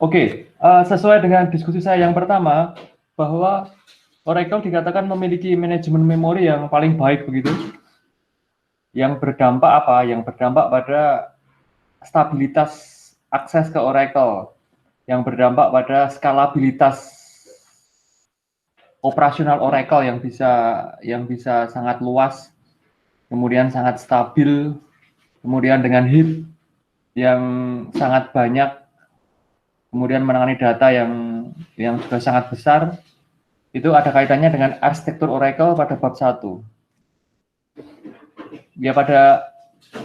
Oke, sesuai dengan diskusi saya yang pertama, bahwa Oracle dikatakan memiliki manajemen memori yang paling baik begitu. Yang berdampak apa? Yang berdampak pada stabilitas akses ke Oracle, yang berdampak pada skalabilitas operasional Oracle yang bisa sangat luas, kemudian sangat stabil, kemudian dengan heap yang sangat banyak, kemudian menangani data yang juga sangat besar. Itu ada kaitannya dengan arsitektur Oracle pada bab 1. Ya, pada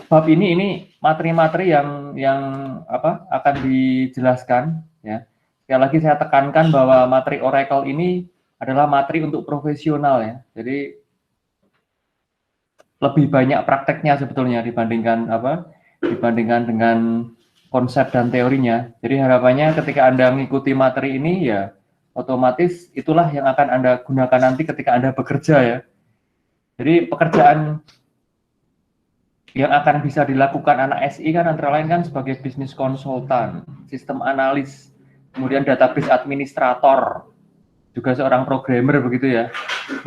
bab ini materi-materi yang akan dijelaskan ya. Sekali lagi saya tekankan bahwa materi Oracle ini adalah materi untuk profesional ya. Jadi lebih banyak prakteknya sebetulnya dibandingkan dengan konsep dan teorinya. Jadi harapannya ketika Anda mengikuti materi ini ya otomatis itulah yang akan Anda gunakan nanti ketika Anda bekerja ya. Jadi pekerjaan yang akan bisa dilakukan anak SI kan antara lain kan sebagai bisnis konsultan, sistem analis, kemudian database administrator, juga seorang programmer begitu ya.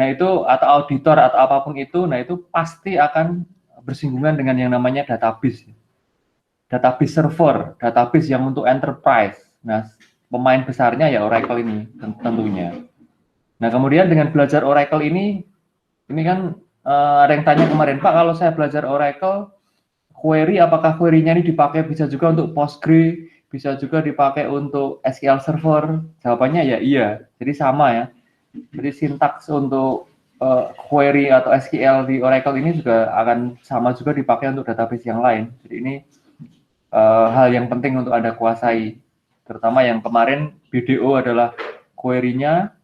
Nah itu atau auditor atau apapun itu, nah itu pasti akan bersinggungan dengan yang namanya database. Database server, database yang untuk enterprise. Nah, pemain besarnya ya Oracle ini tentunya. Nah, kemudian dengan belajar Oracle ini kan ada yang tanya kemarin, Pak, kalau saya belajar Oracle, query apakah query-nya ini dipakai bisa juga untuk Postgre, bisa juga dipakai untuk SQL Server? Jawabannya ya iya. Jadi sama ya. Jadi sintaks untuk query atau SQL di Oracle ini juga akan sama juga dipakai untuk database yang lain. Jadi ini hal yang penting untuk Anda kuasai. Terutama yang kemarin BDO adalah query-nya,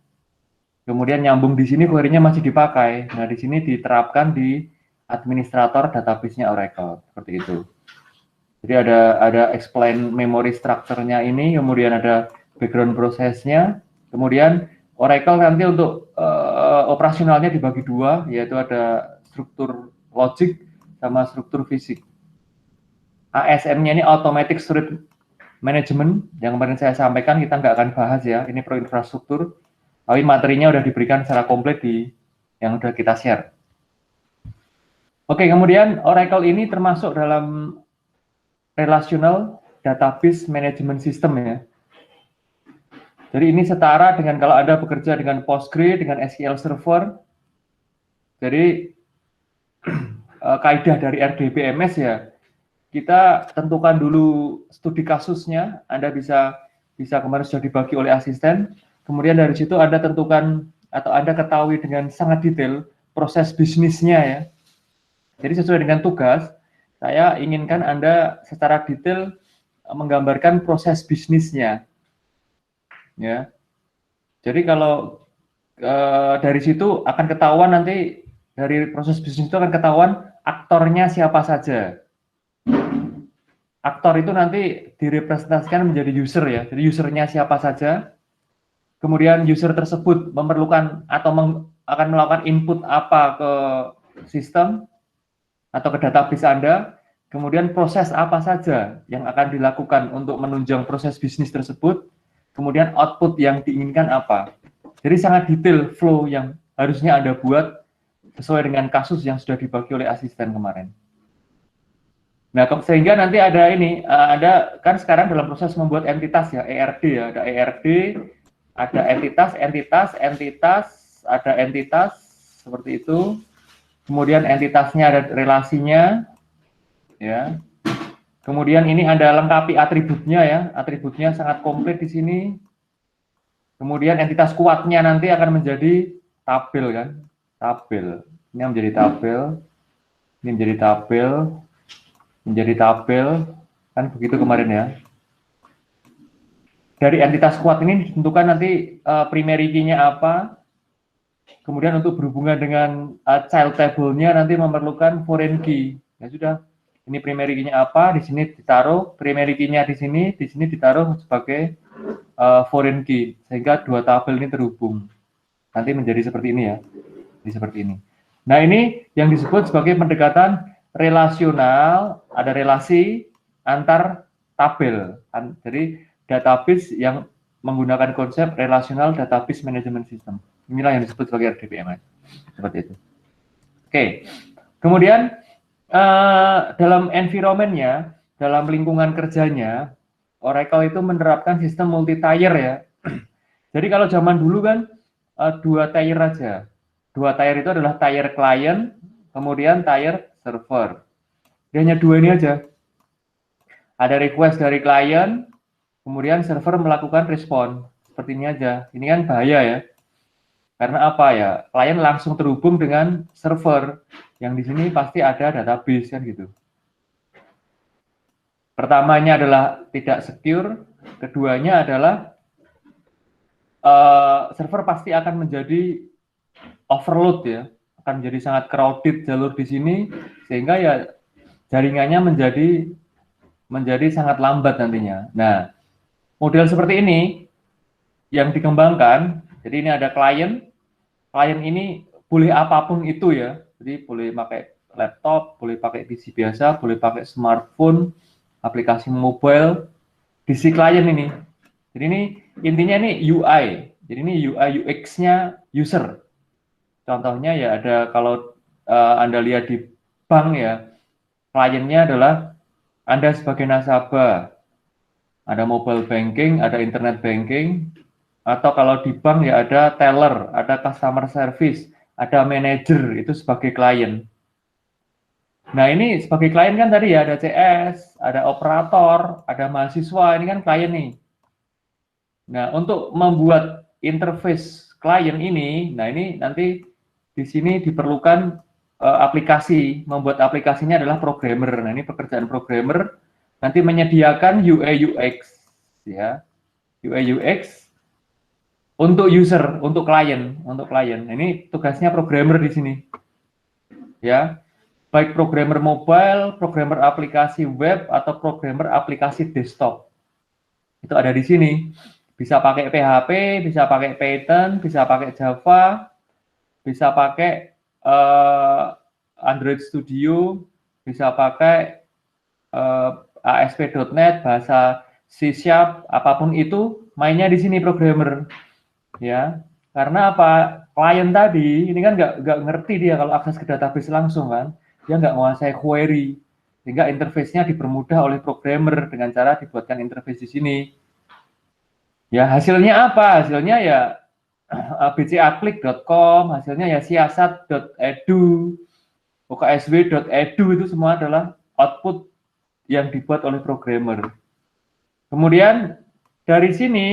kemudian nyambung di sini query-nya masih dipakai. Nah, di sini diterapkan di administrator database-nya Oracle, seperti itu. Jadi ada explain memory structure-nya ini, kemudian ada background prosesnya, kemudian Oracle nanti untuk operasionalnya dibagi dua, yaitu ada struktur logic sama struktur fisik. ASM-nya ini Automatic Storage Management, yang kemarin saya sampaikan kita nggak akan bahas ya, ini pro infrastruktur, tapi materinya udah diberikan secara komplit di yang udah kita share. Oke, kemudian Oracle ini termasuk dalam Relational Database Management System ya. Jadi ini setara dengan kalau Anda bekerja dengan Postgre, dengan SQL Server. Jadi kaidah dari RDBMS ya, kita tentukan dulu studi kasusnya. Anda bisa kemarin sudah dibagi oleh asisten. Kemudian dari situ Anda tentukan atau Anda ketahui dengan sangat detail proses bisnisnya ya. Jadi sesuai dengan tugas, saya inginkan Anda secara detail menggambarkan proses bisnisnya. Ya. Jadi kalau dari situ akan ketahuan nanti dari proses bisnis itu akan ketahuan aktornya siapa saja. Aktor itu nanti direpresentasikan menjadi user ya. Jadi usernya siapa saja. Kemudian user tersebut memerlukan atau akan melakukan input apa ke sistem atau ke database Anda. Kemudian proses apa saja yang akan dilakukan untuk menunjang proses bisnis tersebut. Kemudian output yang diinginkan apa. Jadi sangat detail flow yang harusnya Anda buat sesuai dengan kasus yang sudah dibagi oleh asisten kemarin. Nah, sehingga nanti ada ini, ada kan sekarang dalam proses membuat entitas ya, ERD ya, ada ERD, ada entitas, ada entitas, seperti itu. Kemudian entitasnya ada relasinya, ya. Kemudian ini Anda lengkapi atributnya ya, atributnya sangat komplit di sini. Kemudian entitas kuatnya nanti akan menjadi tabel kan, tabel. Ini menjadi tabel, ini menjadi tabel, menjadi tabel, kan begitu kemarin ya. Dari entitas kuat ini ditentukan nanti primary key-nya apa. Kemudian untuk berhubungan dengan child table-nya nanti memerlukan foreign key. Ya sudah, ini primary key-nya apa, di sini ditaruh primary key-nya di sini ditaruh sebagai foreign key, sehingga dua tabel ini terhubung. Nanti menjadi seperti ini ya, jadi seperti ini. Nah ini yang disebut sebagai pendekatan relasional, ada relasi antar tabel. Jadi database yang menggunakan konsep Relational Database Management System. Inilah yang disebut sebagai RDBMS. Seperti itu. Oke. Kemudian dalam environment-nya, dalam lingkungan kerjanya, Oracle itu menerapkan sistem multi-tier ya. Jadi kalau zaman dulu kan 2 tier aja. 2 tier itu adalah tier client, kemudian tier server. Dia hanya 2 ini aja. Ada request dari klien, kemudian server melakukan respon. Seperti ini aja. Ini kan bahaya ya. Karena apa ya? Klien langsung terhubung dengan server. Yang di sini pasti ada database kan gitu. Pertamanya adalah tidak secure, keduanya adalah server pasti akan menjadi overload ya, akan menjadi sangat crowded jalur di sini, sehingga ya jaringannya menjadi sangat lambat nantinya. Nah, model seperti ini yang dikembangkan, jadi ini ada klien ini boleh apapun itu ya, jadi boleh pakai laptop, boleh pakai PC biasa, boleh pakai smartphone, aplikasi mobile, di si klien ini. Jadi ini intinya ini UI, jadi ini UI UX-nya user. Contohnya ya ada kalau Anda lihat di bank ya, kliennya adalah Anda sebagai nasabah, ada mobile banking, ada internet banking, atau kalau di bank ya ada teller, ada customer service, ada manager, itu sebagai klien. Nah ini sebagai klien kan tadi ya ada CS, ada operator, ada mahasiswa, ini kan klien nih. Nah untuk membuat interface klien ini, nah ini nanti di sini diperlukan aplikasi, membuat aplikasinya adalah programmer. Nah ini pekerjaan programmer, nanti menyediakan UI UX ya, UI UX untuk user, untuk klien. Ini tugasnya programmer di sini ya, baik programmer mobile, programmer aplikasi web atau programmer aplikasi desktop, itu ada di sini. Bisa pakai PHP, bisa pakai Python, bisa pakai Java, bisa pakai Android Studio, bisa pakai ASP.NET, bahasa C#, apapun itu mainnya di sini programmer ya. Karena apa? Klien tadi ini kan nggak ngerti dia kalau akses ke database langsung kan, dia nggak menguasai query, sehingga interface-nya dipermudah oleh programmer dengan cara dibuatkan interface di sini. Ya hasilnya apa? Hasilnya ya bcaklik.com, hasilnya ya siasat.edu, uksw.edu, itu semua adalah output yang dibuat oleh programmer. Kemudian dari sini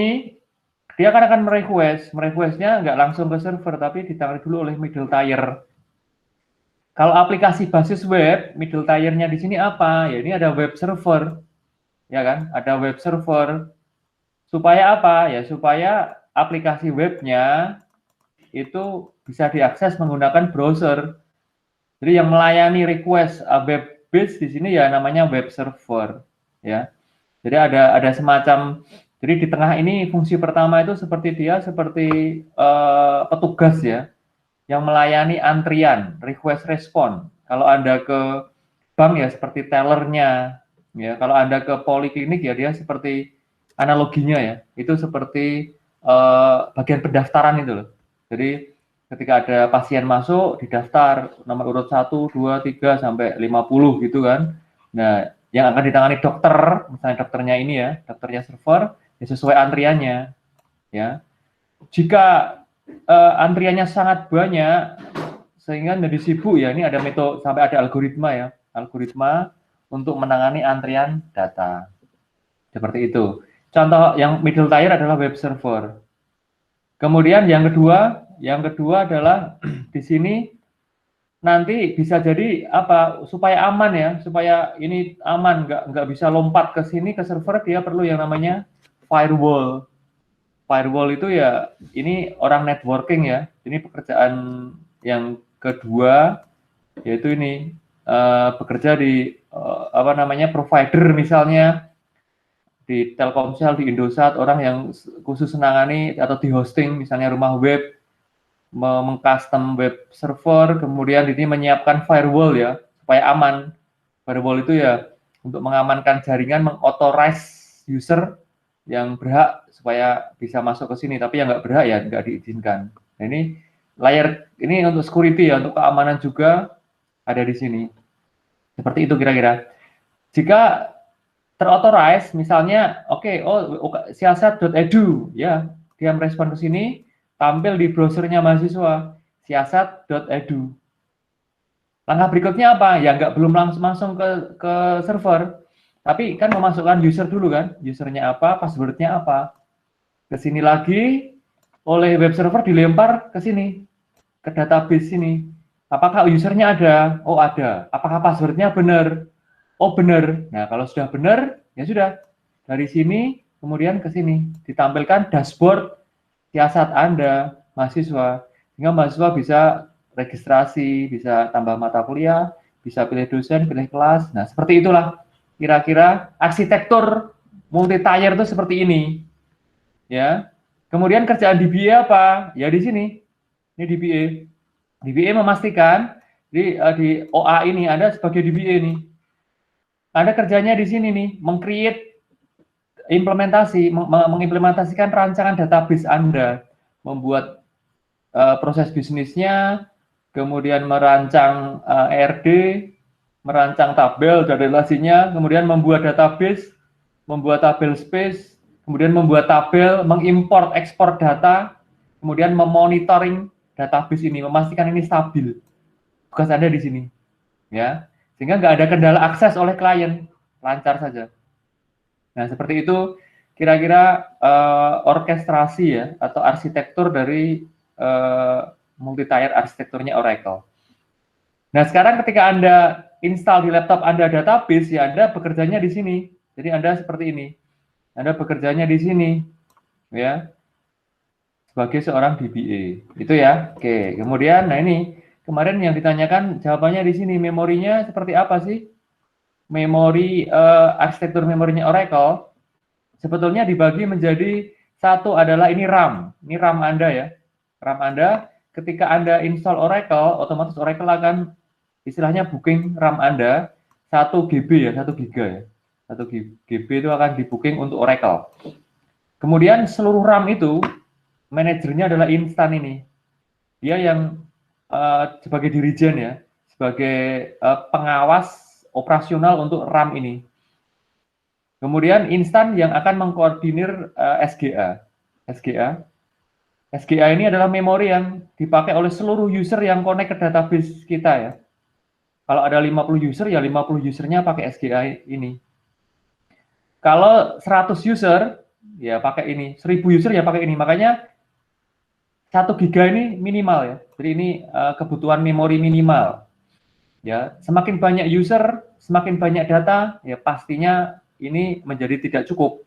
dia akan merequestnya nggak langsung ke server, tapi ditangani dulu oleh middle tier. Kalau aplikasi basis web, middle tier-nya di sini apa? Ya ini ada web server, ya kan? Ada web server. Supaya apa? Ya supaya aplikasi webnya itu bisa diakses menggunakan browser. Jadi yang melayani request web base di sini ya namanya web server, ya. Jadi ada semacam, jadi di tengah ini fungsi pertama itu seperti petugas ya, yang melayani antrian, request respon. Kalau Anda ke bank ya seperti tellernya, ya. Kalau Anda ke poliklinik ya dia seperti analoginya ya, itu seperti bagian pendaftaran itu loh. Jadi ketika ada pasien masuk, didaftar nomor urut 1, 2, 3 sampai 50 gitu kan. Nah, yang akan ditangani dokter, misalnya dokternya ini ya, dokternya server, ya sesuai antriannya ya. Jika antriannya sangat banyak sehingga menjadi sibuk ya, ini ada metode sampai ada algoritma ya, algoritma untuk menangani antrian data. Seperti itu. Contoh yang middle tier adalah web server. Kemudian yang kedua adalah di sini nanti bisa jadi apa, supaya aman ya, supaya ini aman, nggak bisa lompat ke sini ke server, dia perlu yang namanya firewall. Firewall itu ya ini orang networking ya. Ini pekerjaan yang kedua, yaitu ini bekerja di apa namanya provider, misalnya di Telkomsel, di Indosat, orang yang khusus menangani atau di hosting misalnya rumah web, mengcustom web server, kemudian ini menyiapkan firewall ya supaya aman. Firewall itu ya untuk mengamankan jaringan, mengauthorize user yang berhak supaya bisa masuk ke sini, tapi yang nggak berhak ya nggak diizinkan. Nah, ini layar ini untuk security ya, untuk keamanan juga ada di sini. Seperti itu kira-kira. Jika terauthorize, misalnya, siasat.edu, ya, dia merespon ke sini, tampil di browsernya mahasiswa, siasat.edu. Langkah berikutnya apa? Ya nggak belum langsung ke server, tapi kan memasukkan user dulu kan, usernya apa, passwordnya apa. Ke sini lagi, oleh web server dilempar ke sini, ke database sini. Apakah usernya ada? Oh ada. Apakah passwordnya benar? Oh benar. Nah kalau sudah benar, ya sudah. Dari sini, kemudian ke sini. Ditampilkan dashboard siasat Anda, mahasiswa. Sehingga mahasiswa bisa registrasi, bisa tambah mata kuliah, bisa pilih dosen, pilih kelas. Nah, seperti itulah kira-kira arsitektur multi-tier itu seperti ini. Ya. Kemudian kerjaan DBA apa? Ya di sini. Ini DBA. DBA memastikan di OA ini Anda sebagai DBA nih. Anda kerjanya di sini nih, meng-create mengimplementasikan rancangan database Anda, membuat proses bisnisnya, kemudian merancang ERD, merancang tabel dan relasinya, kemudian membuat database, membuat tabel space, kemudian membuat tabel, mengimport ekspor data, kemudian memonitoring database ini, memastikan ini stabil. Tugas Anda di sini, ya, sehingga nggak ada kendala akses oleh klien, lancar saja. Nah, seperti itu kira-kira orkestrasi ya atau arsitektur dari multi-tier arsitekturnya Oracle. Nah, sekarang ketika Anda install di laptop Anda database, ya Anda bekerjanya di sini. Jadi Anda seperti ini. Anda bekerjanya di sini, ya, sebagai seorang DBA. Itu ya. Oke, kemudian, nah ini kemarin yang ditanyakan jawabannya di sini. Memorinya seperti apa sih? Memori arsitektur memorinya Oracle sebetulnya dibagi menjadi satu adalah ini RAM. Ini RAM Anda ya. RAM Anda ketika Anda install Oracle, otomatis Oracle akan istilahnya booking RAM Anda 1 GB ya, 1 giga ya. 1 GB itu akan di booking untuk Oracle. Kemudian seluruh RAM itu manajernya adalah instan ini. Dia yang sebagai dirijen ya, sebagai pengawas operasional untuk RAM ini. Kemudian instan yang akan mengkoordinir SGA. SGA ini adalah memori yang dipakai oleh seluruh user yang connect ke database kita ya. Kalau ada 50 user, ya 50 usernya pakai SGA ini. Kalau 100 user, ya pakai ini. 1000 user, ya pakai ini. Makanya 1 giga ini minimal ya. Jadi ini kebutuhan memori minimal. Ya, semakin banyak user, semakin banyak data, ya pastinya ini menjadi tidak cukup.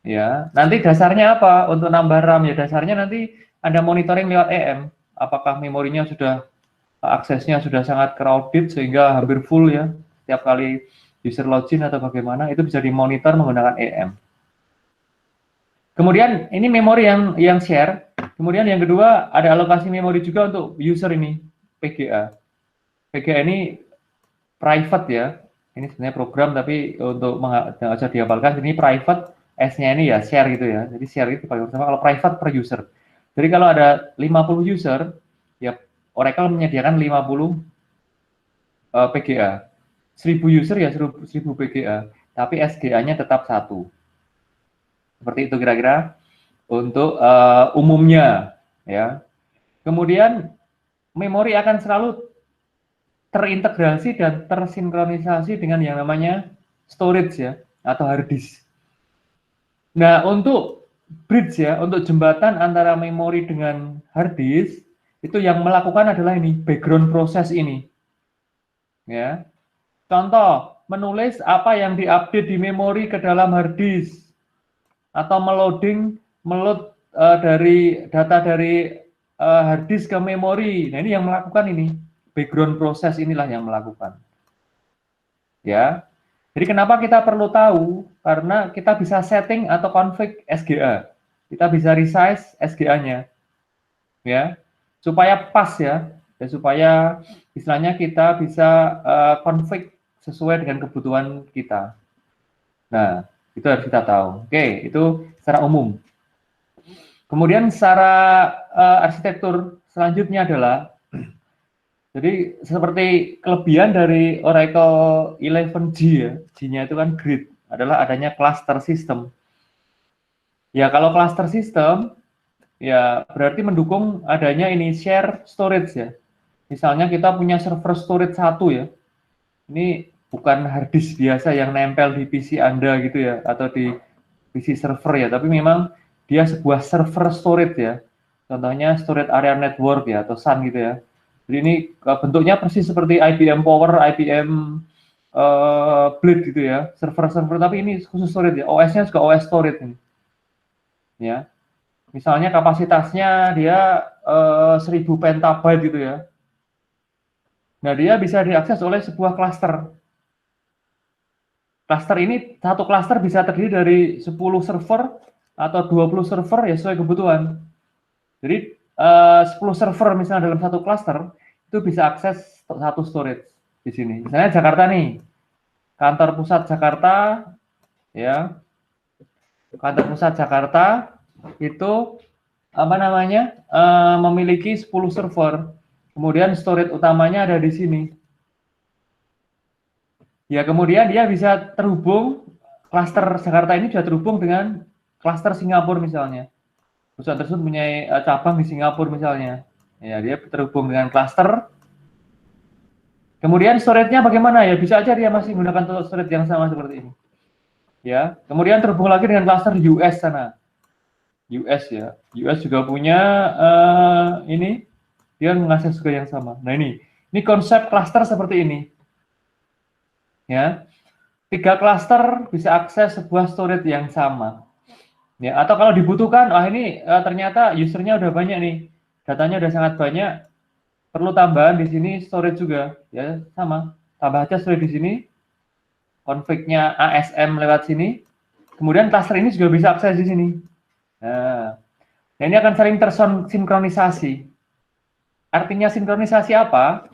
Ya, nanti dasarnya apa untuk nambah RAM? Ya dasarnya nanti Anda monitoring lewat EM. Apakah memorinya sudah aksesnya sudah sangat crowded sehingga hampir full ya. Setiap kali user login atau bagaimana itu bisa dimonitor menggunakan EM. Kemudian ini memori yang share. Kemudian yang kedua ada alokasi memori juga untuk user ini PGA. PGA ini private ya. Ini sebenarnya program tapi untuk bisa dihafalkan ini private, S-nya ini ya share gitu ya. Jadi share itu pakai bersama, kalau private per user. Jadi kalau ada 50 user, ya Oracle menyediakan 50 PGA. 1000 user ya 1000 PGA, tapi SGA-nya tetap 1. Seperti itu kira-kira untuk umumnya ya. Kemudian memori akan selalu terintegrasi dan tersinkronisasi dengan yang namanya storage ya atau hard disk. Nah, untuk bridge ya, untuk jembatan antara memori dengan hard disk itu yang melakukan adalah ini background proses ini. Ya. Contoh, menulis apa yang diupdate di memori ke dalam hard disk atau meload dari data dari hard disk ke memori. Nah, ini yang melakukan ini. Background proses inilah yang melakukan. Ya. Jadi kenapa kita perlu tahu? Karena kita bisa setting atau config SGA. Kita bisa resize SGA-nya. Ya. Supaya pas ya. Dan supaya istilahnya kita bisa config sesuai dengan kebutuhan kita. Nah, Itu harus kita tahu. Oke, itu secara umum. Kemudian secara arsitektur selanjutnya adalah, jadi seperti kelebihan dari Oracle 11G ya, G-nya itu kan grid, adalah adanya cluster system. Ya kalau cluster system, ya berarti mendukung adanya ini share storage ya. Misalnya kita punya server storage satu ya, ini bukan hard disk biasa yang nempel di PC Anda gitu ya, atau di PC server ya, tapi memang dia sebuah server storage ya. Contohnya storage area network ya, atau SAN gitu ya. Jadi ini bentuknya persis seperti IBM Power, IBM Blade gitu ya, server-server, tapi ini khusus storage ya. OS-nya juga OS storage ini. Ya, misalnya kapasitasnya dia 1000 petabyte gitu ya. Nah, dia bisa diakses oleh sebuah cluster. Cluster ini, satu cluster bisa terdiri dari 10 server atau 20 server ya sesuai kebutuhan. Jadi 10 server misalnya dalam satu cluster itu bisa akses satu storage di sini. Misalnya Jakarta nih, kantor pusat Jakarta ya, kantor pusat Jakarta itu apa namanya memiliki 10 server. Kemudian storage utamanya ada di sini. Ya, kemudian dia bisa terhubung, klaster Jakarta ini bisa terhubung dengan klaster Singapura misalnya. Perusahaan tersebut punya cabang di Singapura misalnya. Ya, dia terhubung dengan klaster. Kemudian storage-nya bagaimana ya? Bisa aja dia masih menggunakan storage yang sama seperti ini. Ya, kemudian terhubung lagi dengan klaster US sana. US ya. US juga punya ini, dia mengakses juga yang sama. Nah, ini konsep klaster seperti ini. Ya. 3 klaster bisa akses sebuah storage yang sama. Ya, atau kalau dibutuhkan, ini ternyata usernya udah banyak nih, datanya udah sangat banyak, perlu tambahan di sini storage juga, ya sama, tambah aja storage di sini, config-nya ASM lewat sini, kemudian cluster ini juga bisa akses di sini. Nah, ini akan saling tersinkronisasi. Artinya sinkronisasi apa?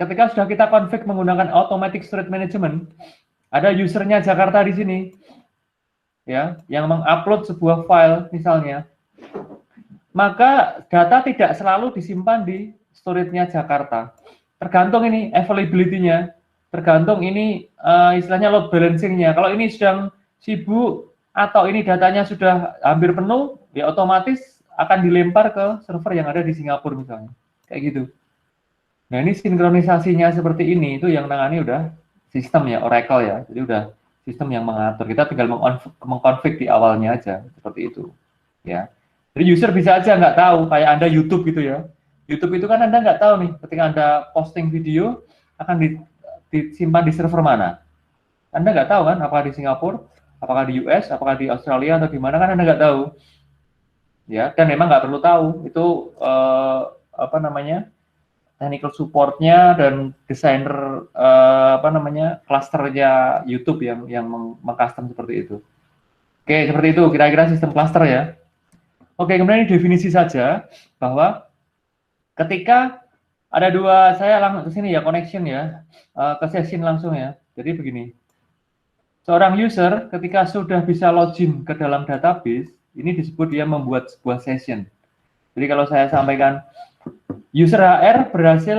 Ketika sudah kita config menggunakan automatic storage management, ada usernya Jakarta di sini, ya, yang mengupload sebuah file misalnya, maka data tidak selalu disimpan di storage-nya Jakarta. Tergantung ini availability-nya, tergantung ini istilahnya load balancing-nya. Kalau ini sedang sibuk atau ini datanya sudah hampir penuh, ya otomatis akan dilempar ke server yang ada di Singapura misalnya. Kayak gitu. Nah, ini sinkronisasinya seperti ini, itu yang nangani udah sistem ya, Oracle ya. Jadi udah sistem yang mengatur. Kita tinggal mengkonfig di awalnya aja, seperti itu. Ya. Jadi user bisa aja nggak tahu, kayak Anda YouTube gitu ya. YouTube itu kan Anda nggak tahu nih, ketika Anda posting video, akan disimpan di server mana. Anda nggak tahu kan, apakah di Singapura, apakah di US, apakah di Australia, atau di mana kan Anda nggak tahu. Ya, dan memang nggak perlu tahu, itu apa namanya, technical support-nya dan desainer apa namanya, cluster-nya YouTube yang meng-custom seperti itu. Oke, seperti itu kira-kira sistem cluster ya. Oke, kemudian ini definisi saja bahwa ketika ada dua, saya langsung ke sini ya, connection ya, ke session langsung ya. Jadi begini, seorang user ketika sudah bisa login ke dalam database, ini disebut dia membuat sebuah session. Jadi kalau saya sampaikan user HR berhasil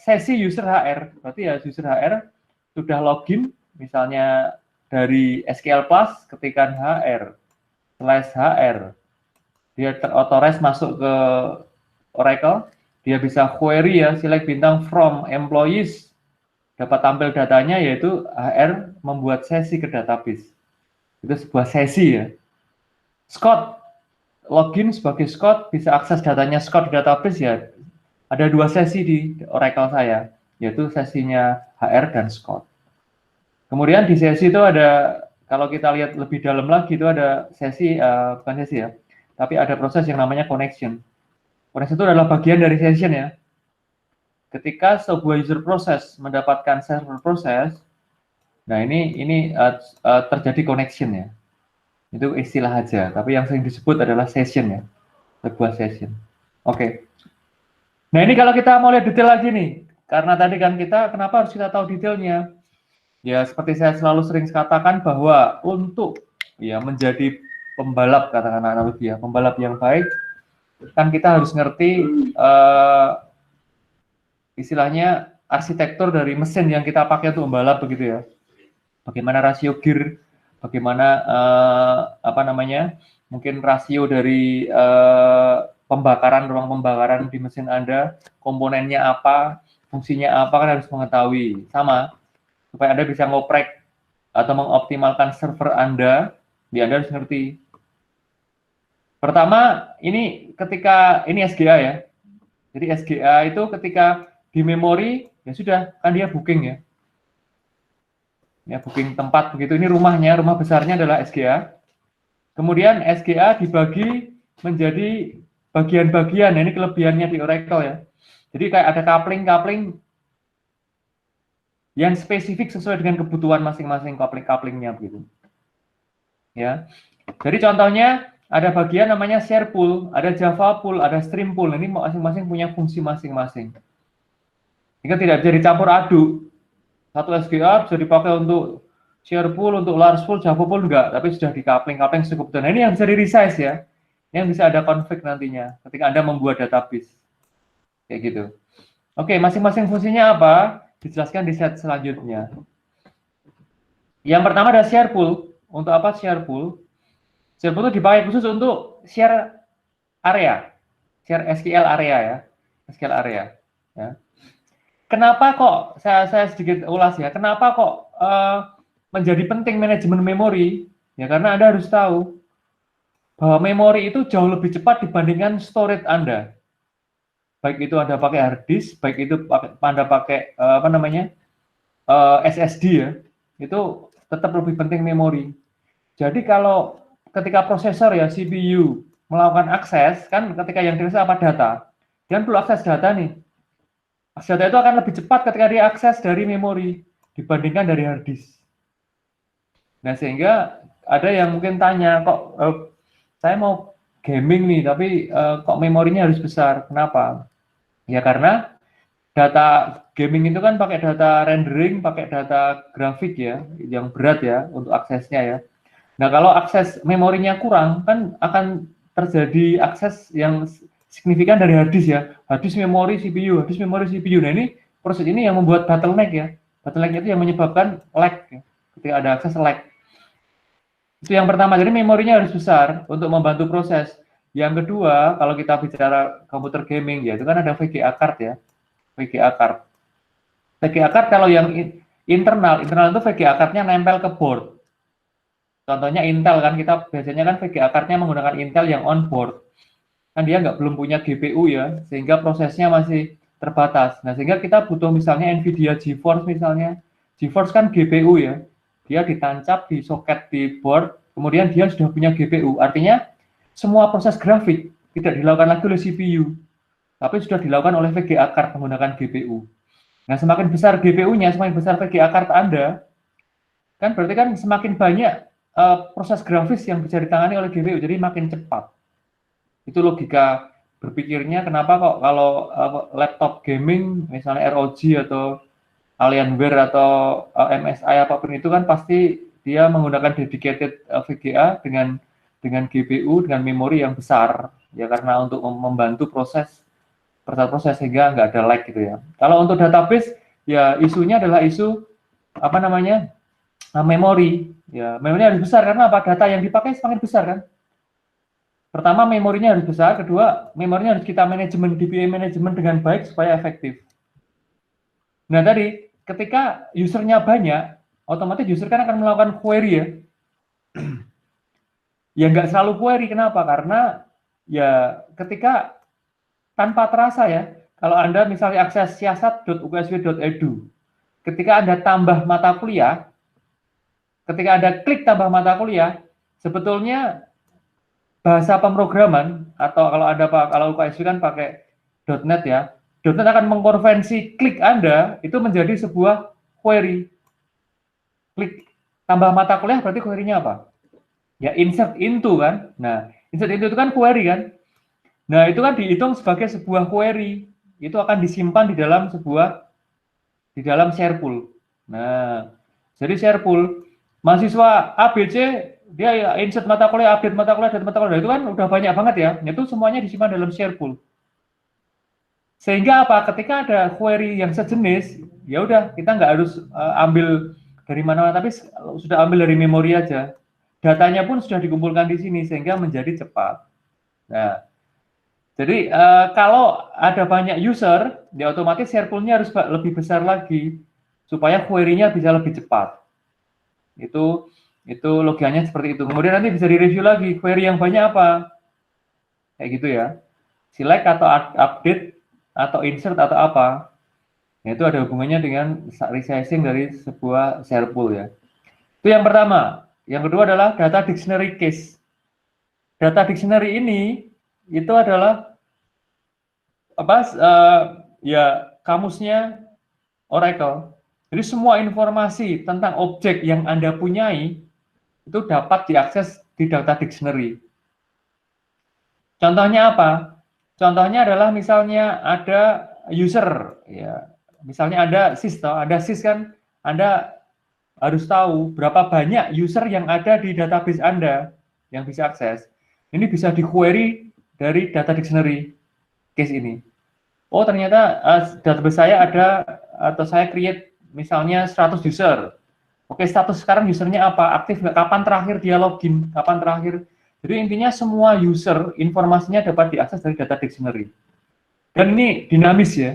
sesi user HR, berarti ya user HR sudah login, misalnya dari SQL Plus, ketikan HR/HR, dia terauthorize masuk ke Oracle, dia bisa query ya, select bintang from employees, dapat tampil datanya, yaitu HR membuat sesi ke database. Itu sebuah sesi ya. Scott, login sebagai Scott, bisa akses datanya Scott di database ya. Ada 2 sesi di Oracle saya, yaitu sesinya HR dan Scott. Kemudian di sesi itu ada, kalau kita lihat lebih dalam lagi, itu ada sesi, bukan sesi ya, tapi ada proses yang namanya connection. Connection itu adalah bagian dari session ya. Ketika sebuah user process mendapatkan server process, nah ini terjadi connection ya. Itu istilah aja, tapi yang sering disebut adalah session ya, sebuah session. Oke. Nah, ini kalau kita mau lihat detail lagi nih, karena tadi kan kita, kenapa harus kita tahu detailnya? Ya, seperti saya selalu sering katakan bahwa untuk ya menjadi pembalap, katakan analogi ya, pembalap yang baik, kan kita harus ngerti istilahnya arsitektur dari mesin yang kita pakai untuk membalap begitu ya. Bagaimana rasio gear, bagaimana apa namanya, mungkin rasio dari pembakaran, ruang pembakaran di mesin Anda, komponennya apa, fungsinya apa, kan harus mengetahui. Sama, supaya Anda bisa ngoprek atau mengoptimalkan server Anda, ya Anda harus ngerti. Pertama, ini ketika ini SGA ya. Jadi SGA itu ketika di memori, ya sudah, kan dia booking ya. Ya, booking tempat begitu. Ini rumahnya, rumah besarnya adalah SGA. Kemudian SGA dibagi menjadi bagian-bagian. Ini kelebihannya di Oracle ya. Jadi kayak ada coupling-coupling yang spesifik sesuai dengan kebutuhan masing-masing coupling-couplingnya begitu. Ya. Jadi contohnya ada bagian namanya share pool, ada Java pool, ada stream pool. Ini masing-masing punya fungsi masing-masing. Jika tidak bisa dicampur aduk. Satu SGA bisa dipakai untuk share pool, untuk large pool, Java pool enggak, tapi sudah di coupling cukup. Dan ini yang bisa di resize ya. Yang bisa ada konflik nantinya ketika Anda membuat database. Kayak gitu. Oke, masing-masing fungsinya apa? Dijelaskan di slide selanjutnya. Yang pertama ada share pool. Untuk apa share pool? Share pool itu dipakai khusus untuk share area. Share SQL area ya. SQL area. Ya. Kenapa kok, saya sedikit ulas ya, kenapa kok menjadi penting manajemen memori? Ya karena Anda harus tahu bahwa memori itu jauh lebih cepat dibandingkan storage Anda. Baik itu Anda pakai hard disk, baik itu Anda pakai apa namanya SSD ya, itu tetap lebih penting memori. Jadi kalau ketika prosesor ya CPU melakukan akses, kan ketika yang diakses apa data, dia perlu akses data nih. Data itu akan lebih cepat ketika dia akses dari memori dibandingkan dari hard disk. Nah, sehingga ada yang mungkin tanya, kok saya mau gaming nih, tapi kok memorinya harus besar. Kenapa? Ya karena data gaming itu kan pakai data rendering, pakai data grafik ya, yang berat ya untuk aksesnya ya. Nah, kalau akses memorinya kurang, kan akan terjadi akses yang signifikan dari hard disk ya. Hard disk memori CPU, hard disk memori CPU. Nah, ini proses ini yang membuat bottleneck ya. Bottleneck itu yang menyebabkan lag ya. Ketika ada akses lag. Itu yang pertama. Jadi memorinya harus besar untuk membantu proses. Yang kedua, kalau kita bicara komputer gaming ya, itu kan ada VGA card ya. VGA card. VGA card kalau yang internal itu VGA card-nya nempel ke board. Contohnya Intel kan, kita biasanya kan VGA card-nya menggunakan Intel yang on board. Kan dia belum punya GPU ya, sehingga prosesnya masih terbatas. Nah, sehingga kita butuh misalnya NVIDIA GeForce misalnya. GeForce kan GPU ya, dia ditancap di soket di board, kemudian dia sudah punya GPU. Artinya semua proses grafik tidak dilakukan lagi oleh CPU, tapi sudah dilakukan oleh VGA card menggunakan GPU. Nah, semakin besar GPU-nya, semakin besar VGA card Anda, kan berarti kan semakin banyak proses grafis yang bisa ditangani oleh GPU, jadi makin cepat. Itu logika berpikirnya kenapa kok kalau laptop gaming, misalnya ROG atau Alienware atau MSI apapun itu kan pasti dia menggunakan dedicated VGA dengan GPU, dengan memori yang besar, ya karena untuk membantu proses sehingga nggak ada lag gitu ya. Kalau untuk database, ya isunya adalah isu apa namanya memori. Ya, memorinya harus besar karena apa? Data yang dipakai semakin besar kan. Pertama, memorinya harus besar. Kedua, memorinya harus kita manajemen, DBA manajemen dengan baik supaya efektif. Nah, tadi ketika usernya banyak, otomatis user kan akan melakukan query ya. Ya nggak selalu query, kenapa? Karena ya ketika tanpa terasa ya, kalau Anda misalnya akses siasat.uksw.edu, ketika Anda tambah mata kuliah, ketika Anda klik tambah mata kuliah, sebetulnya bahasa pemrograman atau kalau UKSW kan pakai .NET ya, .NET akan mengkonversi klik Anda itu menjadi sebuah query. Klik tambah mata kuliah berarti query-nya apa? Ya insert into kan. Nah, insert into itu kan query kan. Nah, itu kan dihitung sebagai sebuah query. Itu akan disimpan di dalam share pool. Nah, Jadi share pool, mahasiswa ABC dia ya insert mata kuliah, update mata kuliah, dan mata kuliah itu kan udah banyak banget ya. Itu semuanya disimpan dalam share pool. Sehingga apa? Ketika ada query yang sejenis, ya udah kita nggak harus ambil dari mana-mana, tapi sudah ambil dari memori aja. Datanya pun sudah dikumpulkan di sini sehingga menjadi cepat. Nah, jadi kalau ada banyak user, ya otomatis share pool-nya harus lebih besar lagi supaya query-nya bisa lebih cepat. Itu logikanya seperti itu. Kemudian nanti bisa direview lagi query yang banyak apa. Kayak gitu ya. Select atau update atau insert atau apa. Nah, itu ada hubungannya dengan resizing dari sebuah share pool ya. Itu yang pertama. Yang kedua adalah data dictionary case. Data dictionary ini itu adalah apa? Ya kamusnya Oracle. Jadi semua informasi tentang objek yang Anda punyai itu dapat diakses di data dictionary. Contohnya apa? Contohnya adalah misalnya ada user, ya. Misalnya ada sys kan, Anda harus tahu berapa banyak user yang ada di database Anda yang bisa akses. Ini bisa di-query dari data dictionary case ini. Oh, ternyata database saya ada, atau saya create misalnya 100 user. Oke, status sekarang usernya apa? Aktif nggak? Kapan terakhir dia login? Kapan terakhir? Jadi intinya semua user informasinya dapat diakses dari data dictionary. Dan ini dinamis ya.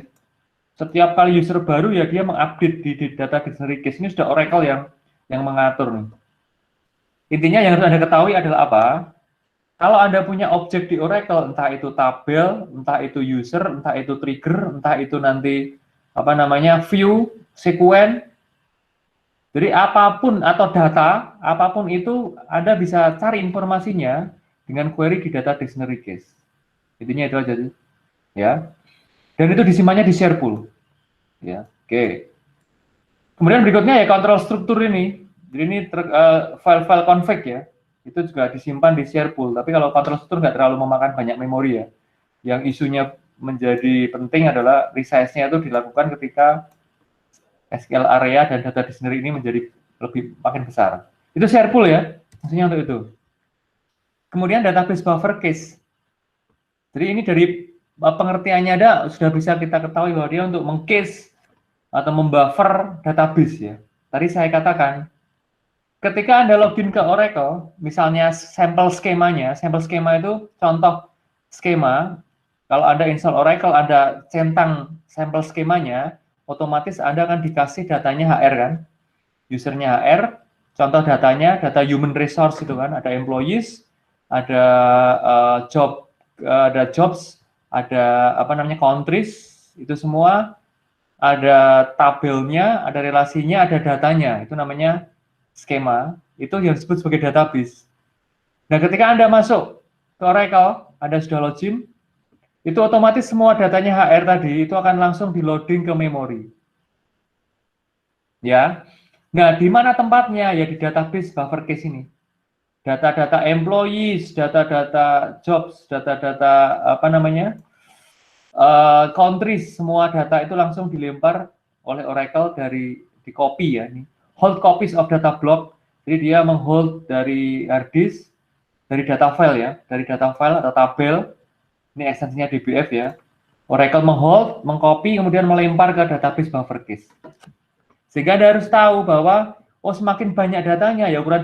Setiap kali user baru ya dia mengupdate di data dictionary case. Ini sudah Oracle yang mengatur nih. Intinya yang harus Anda ketahui adalah apa? Kalau Anda punya objek di Oracle, entah itu tabel, entah itu user, entah itu trigger, entah itu nanti apa namanya view, sequence. Jadi apapun atau data, apapun itu Anda bisa cari informasinya dengan query di data dictionary case. Intinya itu aja sih. Ya. Dan itu disimpannya di share pool. Ya. Oke. Kemudian berikutnya ya kontrol struktur ini. Jadi ini file-file config ya. Itu juga disimpan di share pool. Tapi kalau kontrol struktur nggak terlalu memakan banyak memori ya. Yang isunya menjadi penting adalah resize-nya itu dilakukan ketika SQL area dan data dictionary ini menjadi lebih makin besar. Itu share pool ya, maksudnya untuk itu. Kemudian database buffer case. Jadi ini dari pengertiannya ada sudah bisa kita ketahui bahwa dia untuk mengcase atau membuffer database ya. Tadi saya katakan, ketika Anda login ke Oracle, misalnya sampel skemanya itu contoh skema. Kalau Anda install Oracle, Anda centang sampel skemanya, otomatis Anda akan dikasih datanya HR kan, usernya HR, contoh datanya, data human resource itu kan, ada employees, ada ada jobs, ada apa namanya countries, itu semua, ada tabelnya, ada relasinya, ada datanya, itu namanya skema, itu yang disebut sebagai database. Nah, ketika Anda masuk ke Oracle, Anda sudah login, itu otomatis semua datanya HR tadi itu akan langsung di loading ke memori. Ya. Nah, di mana tempatnya? Ya di database buffer case ini. Data-data employees, data-data jobs, data-data apa namanya? Countries, semua data itu langsung dilempar oleh Oracle di copy ya ini. Hold copies of data block. Jadi dia menghold dari hard disk, dari data file ya, dari data file atau tabel. Ini ekstensinya DBF ya. Oracle menghold, mengcopy, kemudian melempar ke database buffer case. Sehingga Anda harus tahu bahwa oh semakin banyak datanya ya ukuran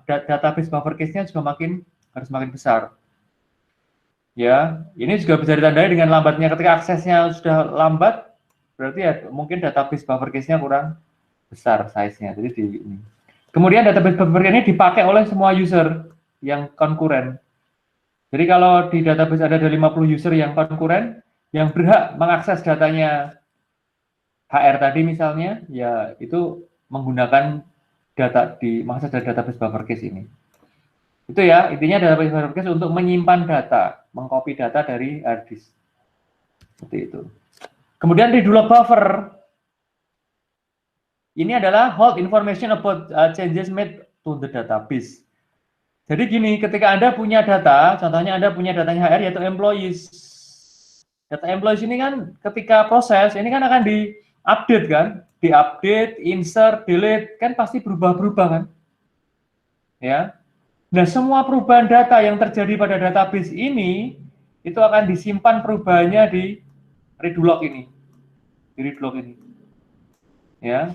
database buffer case-nya juga harus makin besar. Ya, ini juga bisa ditandai dengan lambatnya. Ketika aksesnya sudah lambat, berarti ya mungkin database buffer case-nya kurang besar size-nya. Jadi ini. Kemudian database buffer case ini dipakai oleh semua user yang konkuren. Jadi kalau di database ada 50 user yang konkuren, yang berhak mengakses datanya HR tadi misalnya, ya itu menggunakan data mengakses dari database buffer case ini. Itu ya, intinya database buffer case untuk menyimpan data, mengcopy data dari hard disk. Seperti itu. Kemudian redo log buffer. Ini adalah hold information about changes made to the database. Jadi gini, ketika Anda punya data, contohnya Anda punya datanya HR yaitu employees. Data employees ini kan ketika proses, ini kan akan di-update kan. diupdate, insert, delete, kan pasti berubah-berubah kan? Ya. Nah, semua perubahan data yang terjadi pada database ini itu akan disimpan perubahannya di read log ini. Di read log ini. Ya.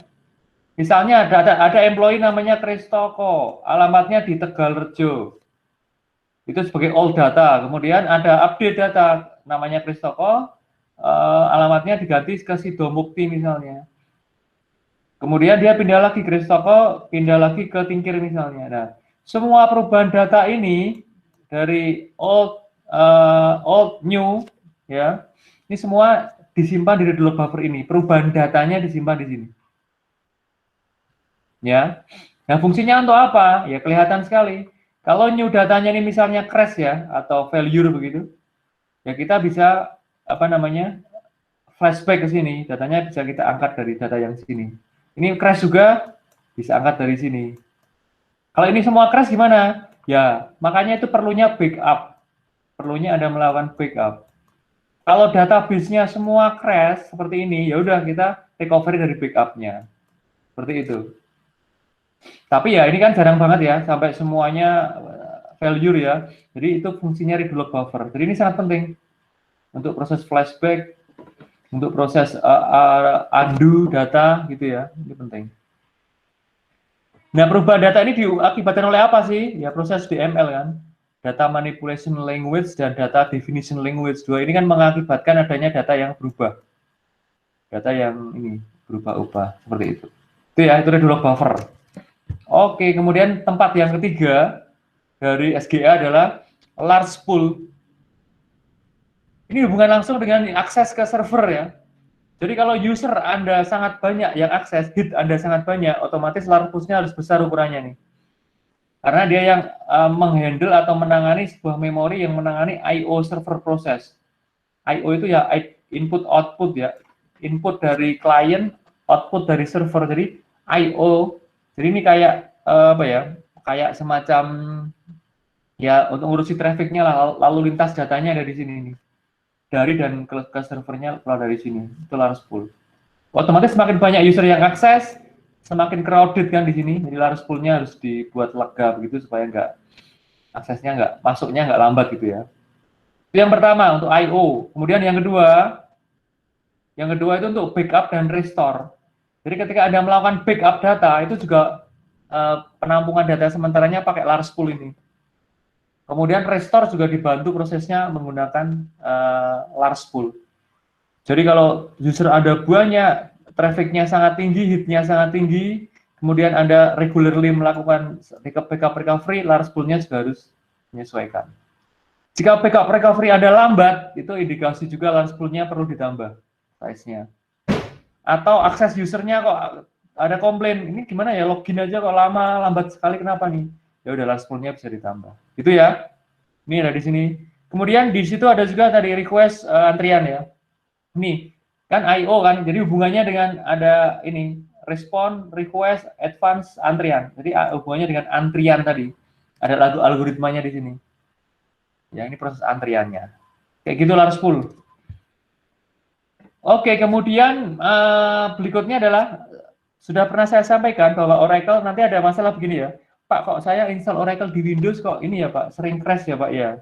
Misalnya ada employee namanya Kristoko, alamatnya di Tegalrejo. Itu sebagai old data. Kemudian ada update data namanya Kristoko, alamatnya diganti ke Sidomukti misalnya. Kemudian dia pindah lagi Kristoko, pindah lagi ke Tingkir misalnya. Nah, semua perubahan data ini dari old new ya, ini semua disimpan di read log buffer ini. Perubahan datanya disimpan di sini. Ya. Nah, fungsinya untuk apa? Ya kelihatan sekali. Kalau new datanya ini misalnya crash ya atau failure begitu, ya kita bisa apa namanya? Flashback ke sini, datanya bisa kita angkat dari data yang sini. Ini crash juga bisa angkat dari sini. Kalau ini semua crash gimana? Ya, makanya itu perlunya backup. Perlunya Anda melakukan backup. Kalau database-nya semua crash seperti ini, ya udah kita recovery dari backup-nya. Seperti itu. Tapi ya ini kan jarang banget ya sampai semuanya failure ya. Jadi itu fungsinya read log buffer. Jadi ini sangat penting untuk proses flashback, untuk proses undo data gitu ya. Ini penting. Nah, perubahan data ini diakibatkan oleh apa sih? Ya proses DML kan. Data manipulation language dan data definition language. Dua ini kan mengakibatkan adanya data yang berubah. Data yang ini berubah-ubah seperti itu. Itu ya, itu read log buffer. Oke, kemudian tempat yang ketiga dari SGA adalah large pool. Ini hubungan langsung dengan akses ke server ya. Jadi kalau user Anda sangat banyak yang akses, hit Anda sangat banyak, otomatis large pool-nya harus besar ukurannya nih. Karena dia yang menghandle atau menangani sebuah memori yang menangani I/O server proses. I/O itu ya input output ya, input dari klien, output dari server. Jadi I/O. Jadi ini kayak apa ya? Kayak semacam ya untuk ngurusi trafficnya lah, lalu lintas datanya ada di sini nih. Dari dan ke servernya keluar dari sini. Itu large pool. Otomatis semakin banyak user yang akses, semakin crowded kan di sini. Jadi large pool-nya harus dibuat lega begitu supaya aksesnya masuknya nggak lambat gitu ya. Itu yang pertama untuk I/O. Kemudian yang kedua itu untuk backup dan restore. Jadi ketika Anda melakukan backup data itu juga penampungan data sementaranya pakai large pool ini. Kemudian restore juga dibantu prosesnya menggunakan large pool. Jadi kalau user ada banyak, trafficnya sangat tinggi, hitnya sangat tinggi, kemudian Anda regularly melakukan backup recovery, large pool-nya juga harus menyesuaikan. Jika backup recovery Anda lambat, itu indikasi juga large pool-nya perlu ditambah size-nya. Atau akses usernya kok ada komplain, ini gimana ya, login aja kok lama, lambat sekali, kenapa nih? Ya udah large pool-nya bisa ditambah. Itu ya. Ini ada di sini. Kemudian di situ ada juga tadi request antrian ya. Ini kan I/O kan, jadi hubungannya dengan ada ini respon, request, advance, antrian. Jadi hubungannya dengan antrian tadi. Ada algoritmanya di sini. Ya ini proses antriannya. Kayak gitu large pool. Oke, kemudian berikutnya adalah sudah pernah saya sampaikan bahwa Oracle nanti ada masalah begini ya. Pak, kok saya install Oracle di Windows kok ini ya Pak, sering crash ya Pak ya.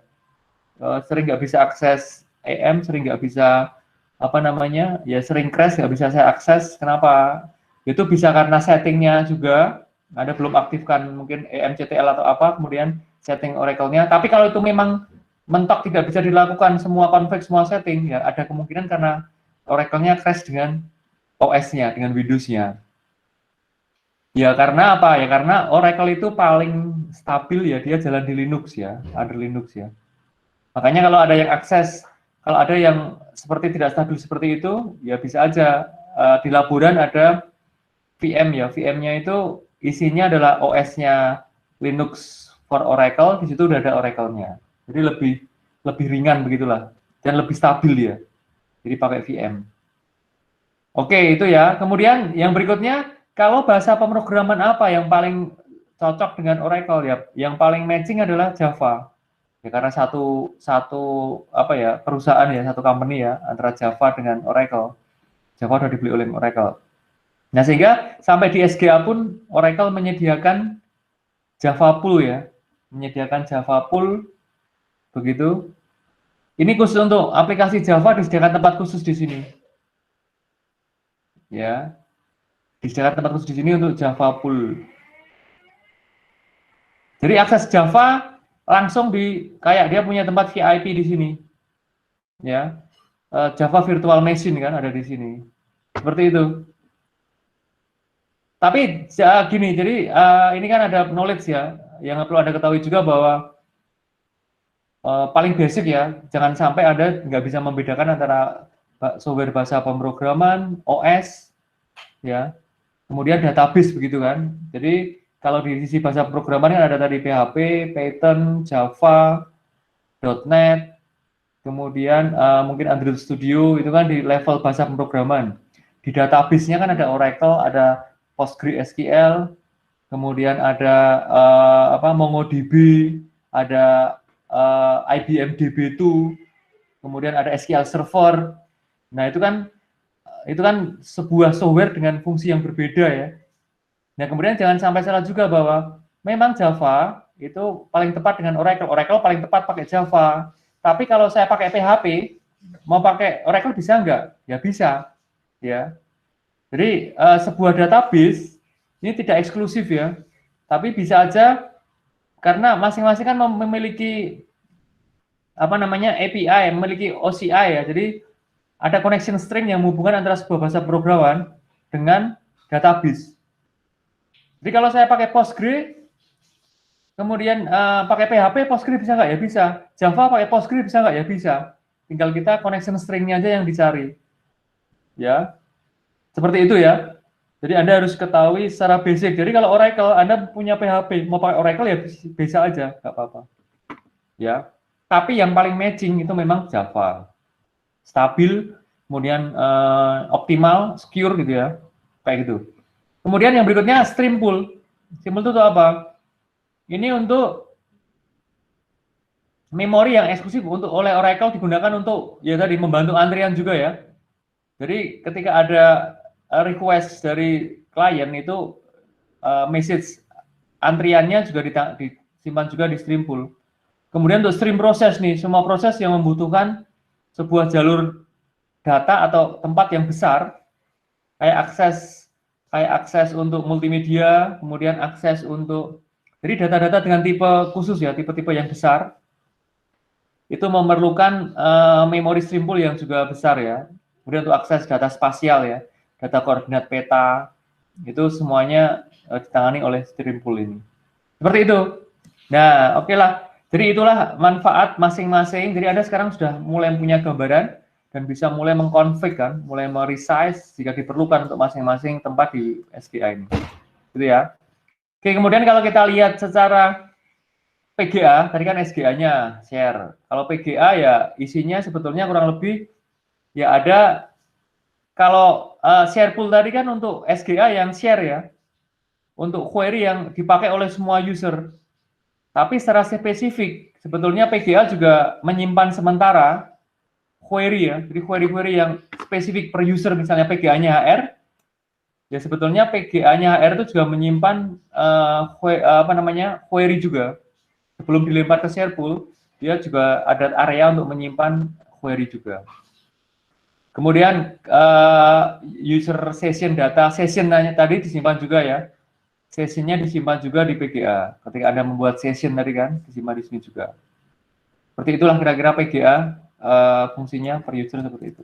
Sering nggak bisa akses EM, sering nggak bisa apa namanya, ya sering crash, nggak bisa saya akses. Kenapa? Itu bisa karena settingnya juga, ada belum aktifkan mungkin EMCTL atau apa, kemudian setting Oracle-nya. Tapi kalau itu memang mentok tidak bisa dilakukan semua config, semua setting, ya ada kemungkinan karena Oracle-nya crash dengan OS-nya, dengan Windows-nya. Ya karena apa? Ya karena Oracle itu paling stabil ya, dia jalan di Linux ya, under Linux ya. Makanya kalau ada yang akses, kalau ada yang seperti tidak stabil seperti itu, ya bisa aja di laboran ada VM ya. VM-nya itu isinya adalah OS-nya Linux for Oracle, di situ udah ada Oracle-nya. Jadi lebih ringan begitulah dan lebih stabil ya. Jadi pakai VM. Oke, itu ya. Kemudian yang berikutnya, kalau bahasa pemrograman apa yang paling cocok dengan Oracle ya? Yang paling matching adalah Java. Ya karena satu apa ya, perusahaan ya, satu company ya, antara Java dengan Oracle. Java sudah dibeli oleh Oracle. Nah, sehingga sampai di SGA pun Oracle menyediakan Java Pool ya, menyediakan Java Pool begitu. Ini khusus untuk aplikasi Java, disediakan tempat khusus di sini. Ya, disediakan tempat khusus di sini untuk Java Pool. Jadi akses Java langsung kayak dia punya tempat VIP di sini. Ya, Java Virtual Machine kan ada di sini. Seperti itu. Tapi gini, jadi ini kan ada knowledge ya, yang perlu Anda ketahui juga bahwa paling basic ya, jangan sampai Anda nggak bisa membedakan antara software bahasa pemrograman, OS, ya, kemudian database begitu kan. Jadi kalau di sisi bahasa pemrograman kan ada tadi PHP, Python, Java, .NET, kemudian mungkin Android Studio, itu kan di level bahasa pemrograman. Di database-nya kan ada Oracle, ada PostgreSQL, kemudian ada MongoDB, ada IBM DB2, kemudian ada SQL Server. Nah, itu kan sebuah software dengan fungsi yang berbeda ya. Nah, kemudian jangan sampai salah juga bahwa memang Java itu paling tepat dengan Oracle. Oracle paling tepat pakai Java. Tapi kalau saya pakai PHP, mau pakai Oracle bisa nggak? Ya bisa. Ya. Jadi sebuah database ini tidak eksklusif ya, tapi bisa aja karena masing-masing kan memiliki API, memiliki OCI ya. Jadi ada connection string yang menghubungkan antara sebuah bahasa pemrograman dengan database. Jadi kalau saya pakai Postgre, kemudian pakai PHP, Postgre bisa nggak? Ya bisa. Java pakai Postgre bisa nggak? Ya bisa. Tinggal kita connection string-nya aja yang dicari. Ya. Seperti itu ya. Jadi Anda harus ketahui secara basic. Jadi kalau Oracle, Anda punya PHP, mau pakai Oracle ya bisa aja, nggak apa-apa. Ya. Tapi yang paling matching itu memang Java. Stabil, kemudian optimal, secure gitu ya. Kayak gitu. Kemudian yang berikutnya stream pool. Stream pool itu apa? Ini untuk memori yang eksklusif untuk oleh Oracle digunakan untuk ya tadi membantu antrian juga ya. Jadi ketika ada request dari klien itu message antriannya juga disimpan juga di stream pool. Kemudian untuk stream proses nih, semua proses yang membutuhkan sebuah jalur data atau tempat yang besar, kayak akses untuk multimedia, kemudian akses untuk jadi data-data dengan tipe khusus ya, tipe-tipe yang besar, itu memerlukan memori stream pool yang juga besar ya. Kemudian untuk akses data spasial ya, data koordinat peta, itu semuanya ditangani oleh stream pool ini. Seperti itu. Nah, oke lah. Jadi itulah manfaat masing-masing. Jadi Anda sekarang sudah mulai punya gambaran dan bisa mulai mengkonfig kan, mulai meresize jika diperlukan untuk masing-masing tempat di SGA ini. Gitu ya. Oke, kemudian kalau kita lihat secara PGA, tadi kan SGA-nya share. Kalau PGA ya isinya sebetulnya kurang lebih ya ada, kalau share pool tadi kan untuk SGA yang share ya, untuk query yang dipakai oleh semua user. Tapi secara spesifik, sebetulnya PGA juga menyimpan sementara query ya, jadi query-query yang spesifik per user, misalnya PGA-nya HR, ya sebetulnya PGA-nya HR itu juga menyimpan query juga. Sebelum dilempar ke share pool, dia juga ada area untuk menyimpan query juga. Kemudian user session data, session tadi disimpan juga ya. Sessionnya disimpan juga di PGA. Ketika Anda membuat session tadi kan, disimpan di sini juga. Seperti itulah kira-kira PGA fungsinya per user seperti itu.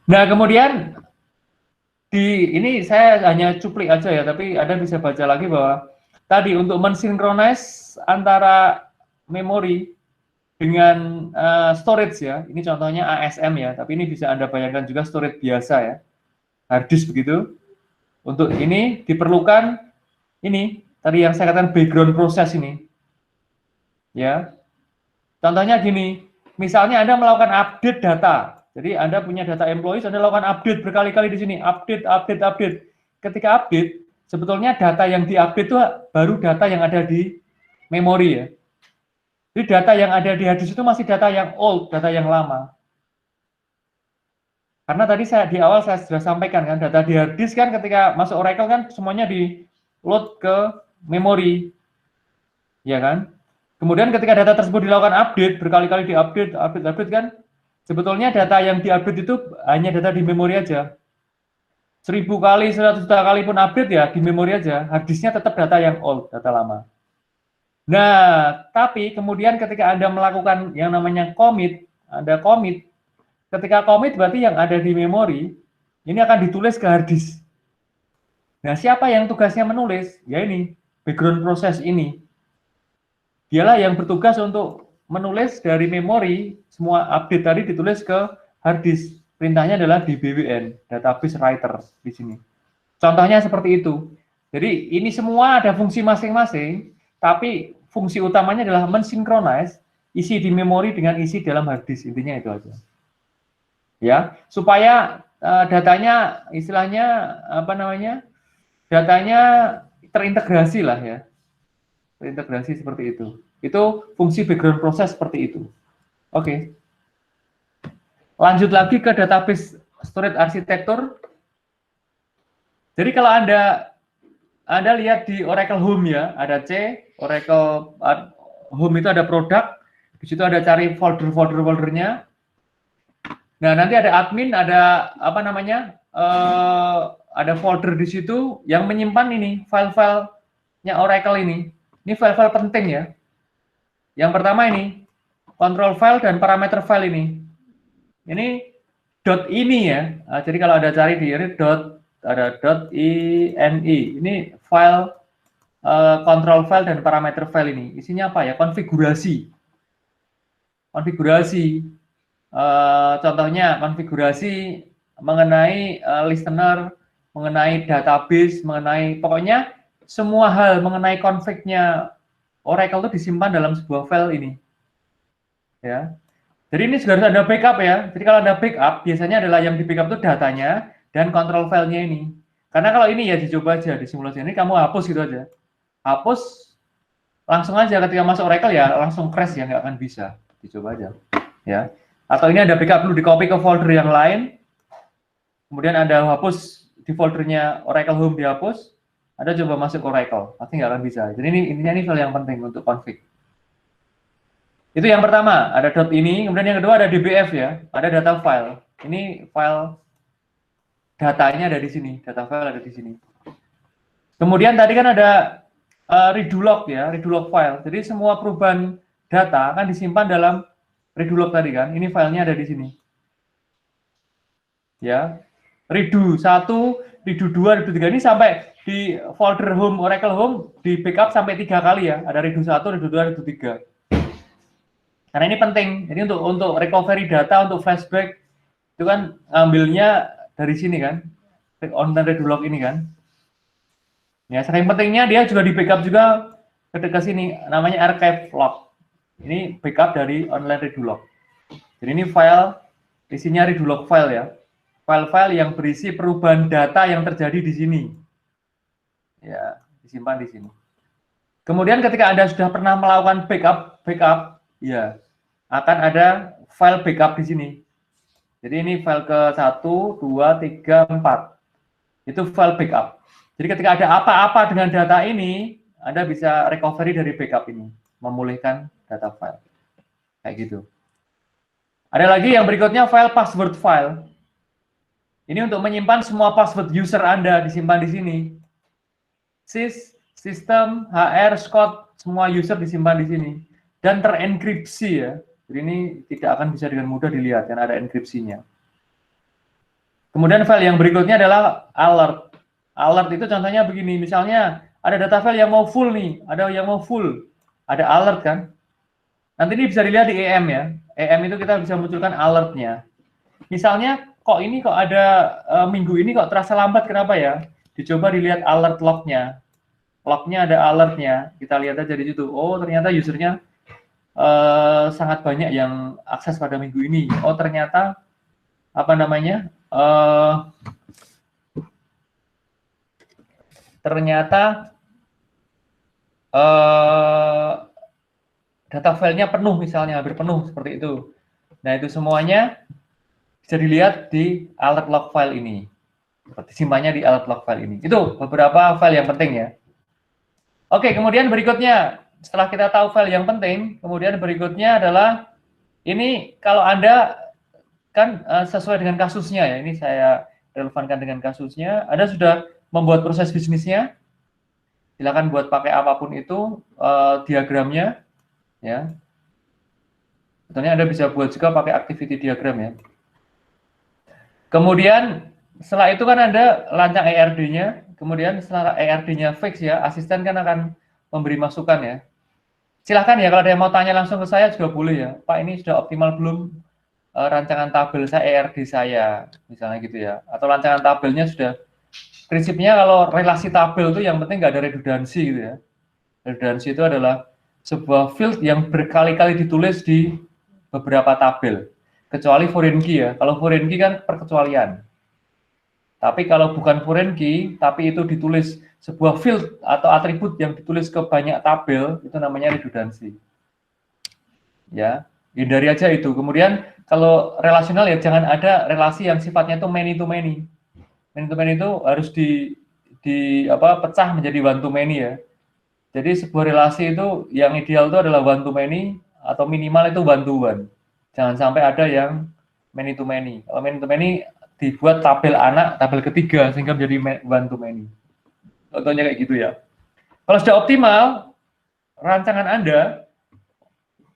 Nah, kemudian ini saya hanya cuplik aja ya, tapi Anda bisa baca lagi bahwa tadi untuk mensinkronis antara memori dengan storage ya, ini contohnya ASM ya, tapi ini bisa Anda bayangkan juga storage biasa ya, hard disk begitu. Untuk ini diperlukan ini tadi yang saya katakan background proses ini, ya. Contohnya gini, misalnya Anda melakukan update data, jadi Anda punya data employees, Anda lakukan update berkali-kali di sini, update. Ketika update, sebetulnya data yang diupdate itu baru data yang ada di memori ya. Jadi data yang ada di hard disk itu masih data yang old, data yang lama. Karena tadi di awal saya sudah sampaikan kan, data di hard disk kan ketika masuk Oracle kan semuanya di load ke memori, ya kan? Kemudian ketika data tersebut dilakukan update, berkali-kali update kan, sebetulnya data yang diupdate itu hanya data di memori aja. 1000 kali, 100 juta kali pun update ya di memori aja, hard disknya tetap data yang old, data lama. Nah, tapi kemudian ketika Anda melakukan yang namanya commit, Anda commit, ketika commit berarti yang ada di memori, ini akan ditulis ke hard disk. Nah, siapa yang tugasnya menulis? Ya ini, background proses ini. Dialah yang bertugas untuk menulis dari memori, semua update tadi ditulis ke hard disk. Perintahnya adalah di BWN, database writer di sini. Contohnya seperti itu. Jadi ini semua ada fungsi masing-masing, tapi fungsi utamanya adalah mensinkronize isi di memori dengan isi dalam hard disk. Intinya itu aja. Ya, supaya datanya istilahnya apa namanya? Datanya terintegrasi lah ya. Terintegrasi seperti itu. Itu fungsi background proses seperti itu. Oke. Lanjut lagi ke database storage arsitektur. Jadi kalau Anda lihat di Oracle Home ya, ada C, Oracle Home itu ada produk, di situ ada cari foldernya. Nah, nanti ada admin, ada apa namanya? Ada folder di situ yang menyimpan ini file-filenya Oracle ini. Ini file-file penting ya. Yang pertama ini control file dan parameter file ini. Ini dot ini ya. Nah, jadi kalau ada cari di ini ada .ini. Ini file control file dan parameter file ini. Isinya apa ya? Konfigurasi. Contohnya konfigurasi mengenai listener, mengenai database, mengenai pokoknya semua hal mengenai config-nya Oracle itu disimpan dalam sebuah file ini. Ya. Jadi ini juga harus ada backup ya. Jadi kalau ada backup, biasanya adalah yang di backup itu datanya dan control file-nya ini. Karena kalau ini ya dicoba aja di simulasi ini kamu hapus gitu aja. Hapus langsung aja ketika masuk Oracle ya langsung crash ya, nggak akan bisa. Dicoba aja. Ya. Atau ini ada backup perlu di copy ke folder yang lain. Kemudian Anda hapus di foldernya Oracle Home dihapus, Anda coba masuk Oracle, pasti nggak akan bisa. Jadi ini intinya ini file yang penting untuk config. Itu yang pertama, ada dot ini, kemudian yang kedua ada DBF ya, ada data file. Ini file datanya ada di sini, data file ada di sini. Kemudian tadi kan ada redo log ya, redo log file. Jadi semua perubahan data akan disimpan dalam redo log tadi kan. Ini filenya ada di sini. Ya. Redo 1, redo 2, redo 3 ini sampai di folder home Oracle Home di backup sampai 3 kali ya. Ada redo 1, redo 2, redo 3. Karena ini penting. Jadi untuk recovery data, untuk flashback itu kan ambilnya dari sini kan. Online redo log ini kan. Ya, saking pentingnya dia juga di backup juga ke sini namanya archive log. Ini backup dari online redo log. Jadi ini file isinya redo log file ya. File-file yang berisi perubahan data yang terjadi di sini. Ya, disimpan di sini. Kemudian ketika Anda sudah pernah melakukan backup, ya, akan ada file backup di sini. Jadi ini file ke 1, 2, 3, 4. Itu file backup. Jadi ketika ada apa-apa dengan data ini, Anda bisa recovery dari backup ini, memulihkan data file. Kayak gitu. Ada lagi yang berikutnya file password file. Ini untuk menyimpan semua password user Anda disimpan di sini. Sys, sistem, HR, Scott, semua user disimpan di sini. Dan terenkripsi ya. Jadi ini tidak akan bisa dengan mudah dilihat, karena ada enkripsinya. Kemudian file yang berikutnya adalah alert. Alert itu contohnya begini, misalnya ada data file yang mau full nih, ada yang mau full, ada alert kan. Nanti ini bisa dilihat di EM ya. EM itu kita bisa munculkan alertnya. Misalnya kok ada minggu ini kok terasa lambat, kenapa ya? Dicoba dilihat alert lognya. Lognya ada alertnya, kita lihat aja di situ. Oh ternyata usernya sangat banyak yang akses pada minggu ini. Oh ternyata apa namanya? Ternyata data filenya penuh misalnya, hampir penuh seperti itu. Nah itu semuanya bisa dilihat di alert log file ini. Simpannya di alert log file ini. Itu beberapa file yang penting ya. Oke, kemudian berikutnya, setelah kita tahu file yang penting, kemudian berikutnya adalah ini kalau Anda kan sesuai dengan kasusnya ya. Ini saya relevankan dengan kasusnya. Anda sudah membuat proses bisnisnya. Silakan buat pakai apapun itu diagramnya ya. Tentunya Anda bisa buat juga pakai activity diagram ya. Kemudian setelah itu kan Anda lancang ERD-nya, kemudian setelah ERD-nya fix ya, asisten kan akan memberi masukan ya. Silahkan ya kalau ada yang mau tanya langsung ke saya juga boleh ya. Pak, ini sudah optimal belum rancangan tabel saya, ERD saya, misalnya gitu ya. Atau rancangan tabelnya sudah, prinsipnya kalau relasi tabel itu yang penting nggak ada redundansi gitu ya. Redundansi itu adalah sebuah field yang berkali-kali ditulis di beberapa tabel. Kecuali foreign key ya. Kalau foreign key kan perkecualian. Tapi kalau bukan foreign key, tapi itu ditulis sebuah field atau atribut yang ditulis ke banyak tabel, itu namanya redundansi. Ya, hindari aja itu. Kemudian kalau relasional ya jangan ada relasi yang sifatnya itu many to many. Many to many itu harus pecah menjadi one to many ya. Jadi sebuah relasi itu yang ideal itu adalah one to many atau minimal itu one to one. Jangan sampai ada yang many to many. Kalau many to many dibuat tabel anak, tabel ketiga sehingga menjadi one to many. Contohnya kayak gitu ya. Kalau sudah optimal rancangan Anda,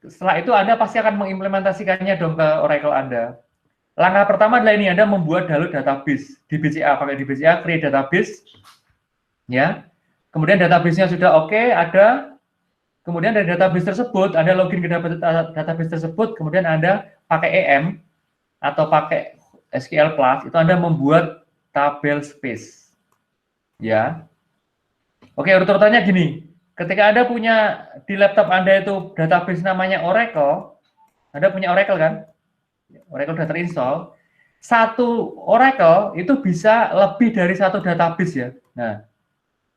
setelah itu Anda pasti akan mengimplementasikannya dong ke Oracle Anda. Langkah pertama adalah ini, Anda membuat download database di BCA, pakai di BCA, create database, ya. Kemudian database-nya sudah oke, ada. Kemudian dari database tersebut, Anda login ke database tersebut, kemudian Anda pakai EM atau pakai SQL Plus, itu Anda membuat tabel space. Ya. Oke, urut-urutannya gini. Ketika Anda punya di laptop Anda itu database namanya Oracle, Anda punya Oracle kan? Oracle sudah terinstall. Satu Oracle itu bisa lebih dari satu database ya. Nah,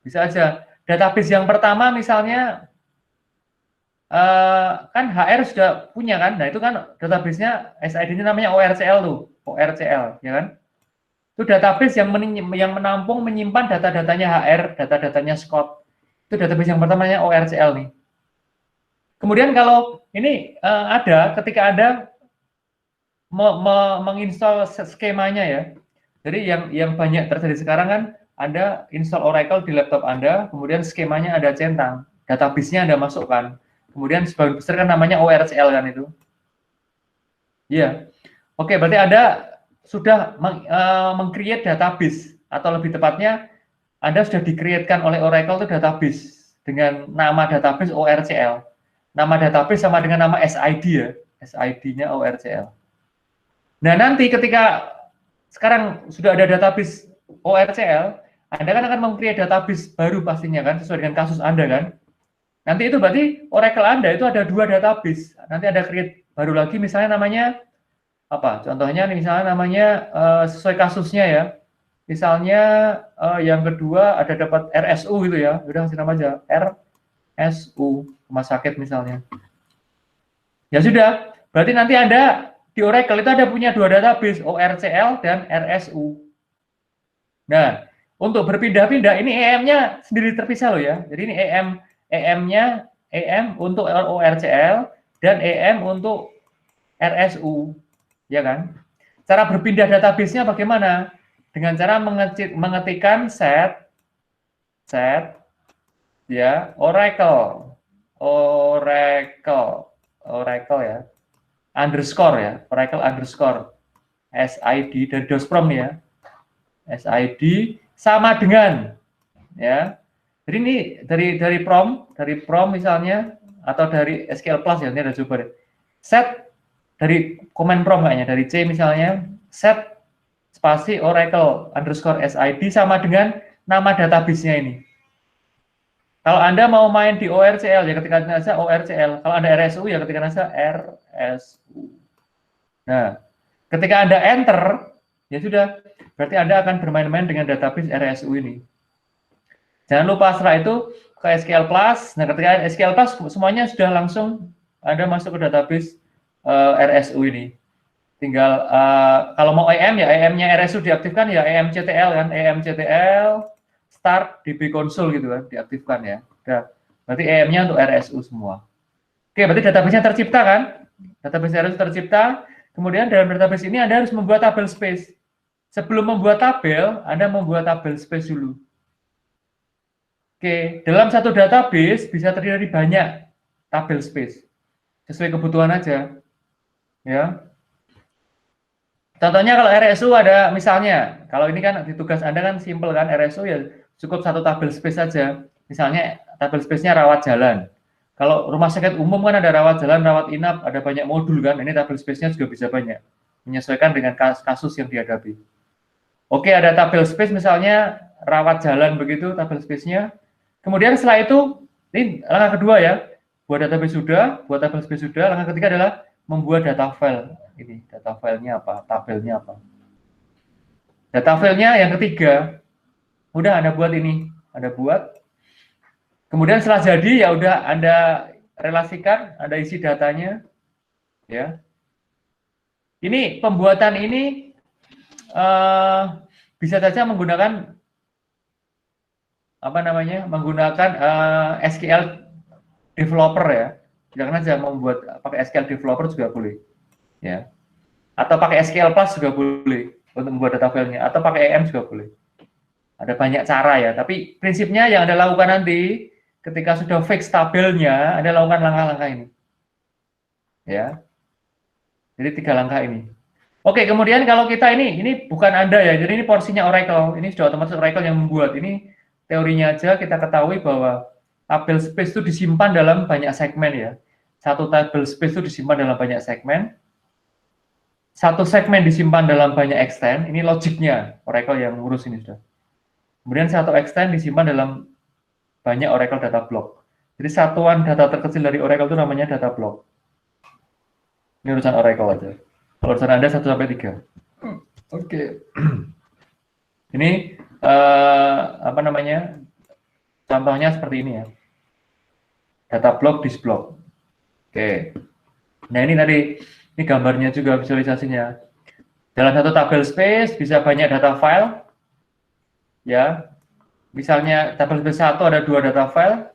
bisa aja. Database yang pertama misalnya kan HR sudah punya kan, nah itu kan database-nya SID-nya namanya ORCL tuh, ORCL, ya kan? Itu database yang menampung, menyimpan data-datanya HR, data-datanya Scott. Itu database yang pertamanya ORCL nih. Kemudian kalau ini ada ketika Anda menginstall skemanya ya. Jadi yang banyak terjadi sekarang kan Anda install Oracle di laptop Anda, kemudian skemanya Anda centang, database-nya Anda masukkan. Kemudian sebagian besar kan namanya ORCL kan itu. Iya. Oke, berarti Anda sudah meng-create database atau lebih tepatnya Anda sudah di-create-kan oleh Oracle itu database dengan nama database ORCL. Nama database sama dengan nama SID ya. SID-nya ORCL. Nah, nanti ketika sekarang sudah ada database ORCL, Anda kan akan meng-create database baru pastinya kan sesuai dengan kasus Anda kan. Nanti itu berarti Oracle Anda itu ada dua database. Nanti ada create baru lagi misalnya namanya apa? Contohnya misalnya namanya sesuai kasusnya ya. Misalnya yang kedua ada dapat RSU gitu ya. Udah kasih nama aja RSU rumah sakit misalnya. Ya sudah, berarti nanti Anda di Oracle itu ada punya dua database ORCL dan RSU. Nah, untuk berpindah-pindah ini EM-nya sendiri terpisah loh ya. Jadi ini EM-nya EM untuk ORCL dan EM untuk RSU, ya kan? Cara berpindah database-nya bagaimana? Dengan cara mengetikkan set ya Oracle ya underscore ya Oracle underscore SID dari DOSPROM ya SID sama dengan ya. Jadi ini dari prom misalnya atau dari SQL Plus ya, ini ada coba deh. Set dari command prom kayaknya dari C misalnya set spasi Oracle underscore SID sama dengan nama database-nya ini. Kalau Anda mau main di ORCL ya ketikkan saja ORCL. Kalau Anda RSU ya ketikkan saja RSU. Nah, ketika Anda enter ya sudah, berarti Anda akan bermain-main dengan database RSU ini. Jangan lupa setelah itu ke SQL Plus. Nah, ketika SQL Plus semuanya sudah langsung Anda masuk ke database RSU ini. tinggal kalau mau EM ya EM-nya RSU diaktifkan ya EMCTL kan, EMCTL start DB console gitu kan, diaktifkan ya. Udah, berarti EM-nya untuk RSU semua. Oke, berarti database-nya tercipta kan? Database RSU tercipta, kemudian dalam database ini Anda harus membuat tabel space. Sebelum membuat tabel, Anda membuat tabel space dulu. Oke, dalam satu database bisa terdiri dari banyak tabel space. Sesuai kebutuhan aja. Ya. Contohnya kalau RSU ada misalnya, kalau ini kan di tugas Anda kan simple kan, RSU ya cukup satu tabel space saja. Misalnya tabel space-nya rawat jalan. Kalau rumah sakit umum kan ada rawat jalan, rawat inap, ada banyak modul kan, ini tabel space-nya juga bisa banyak. Menyesuaikan dengan kasus yang dihadapi. Oke, ada tabel space misalnya rawat jalan begitu, tabel space-nya. Kemudian setelah itu, ini langkah kedua ya, buat database sudah, buat tabel space sudah, langkah ketiga adalah membuat data file. Ini data filenya apa, tabelnya apa. Data filenya yang ketiga, udah Anda buat ini, Anda buat. Kemudian setelah jadi ya udah Anda relasikan, Anda isi datanya, ya. Ini pembuatan ini bisa saja menggunakan apa namanya, menggunakan SQL developer ya. Jangan aja membuat pakai SQL developer juga boleh, ya. Atau pakai SQL Plus juga boleh untuk membuat data file-nya, atau pakai EM juga boleh. Ada banyak cara ya, tapi prinsipnya yang Anda lakukan nanti ketika sudah fix tabelnya, Anda lakukan langkah-langkah ini. Ya. Jadi 3 langkah ini. Oke, kemudian kalau kita ini bukan Anda ya, jadi ini porsinya Oracle. Ini sudah otomatis Oracle yang membuat. Ini teorinya aja kita ketahui bahwa tabel space itu disimpan dalam banyak segmen ya. Satu tabel space itu disimpan dalam banyak segmen. Satu segmen disimpan dalam banyak extend, ini logiknya Oracle yang ngurus ini sudah. Kemudian satu extend disimpan dalam banyak Oracle data block. Jadi satuan data terkecil dari Oracle itu namanya data block. Ini urusan Oracle aja. Kalau urusan Anda 1 sampai 3. Oke. Ini apa namanya? Contohnya seperti ini ya. Data block, disk block. Oke. Nah, ini tadi ini gambarnya juga visualisasinya. Dalam satu tabel space bisa banyak data file. Ya. Misalnya tabel space 1 ada 2 data file.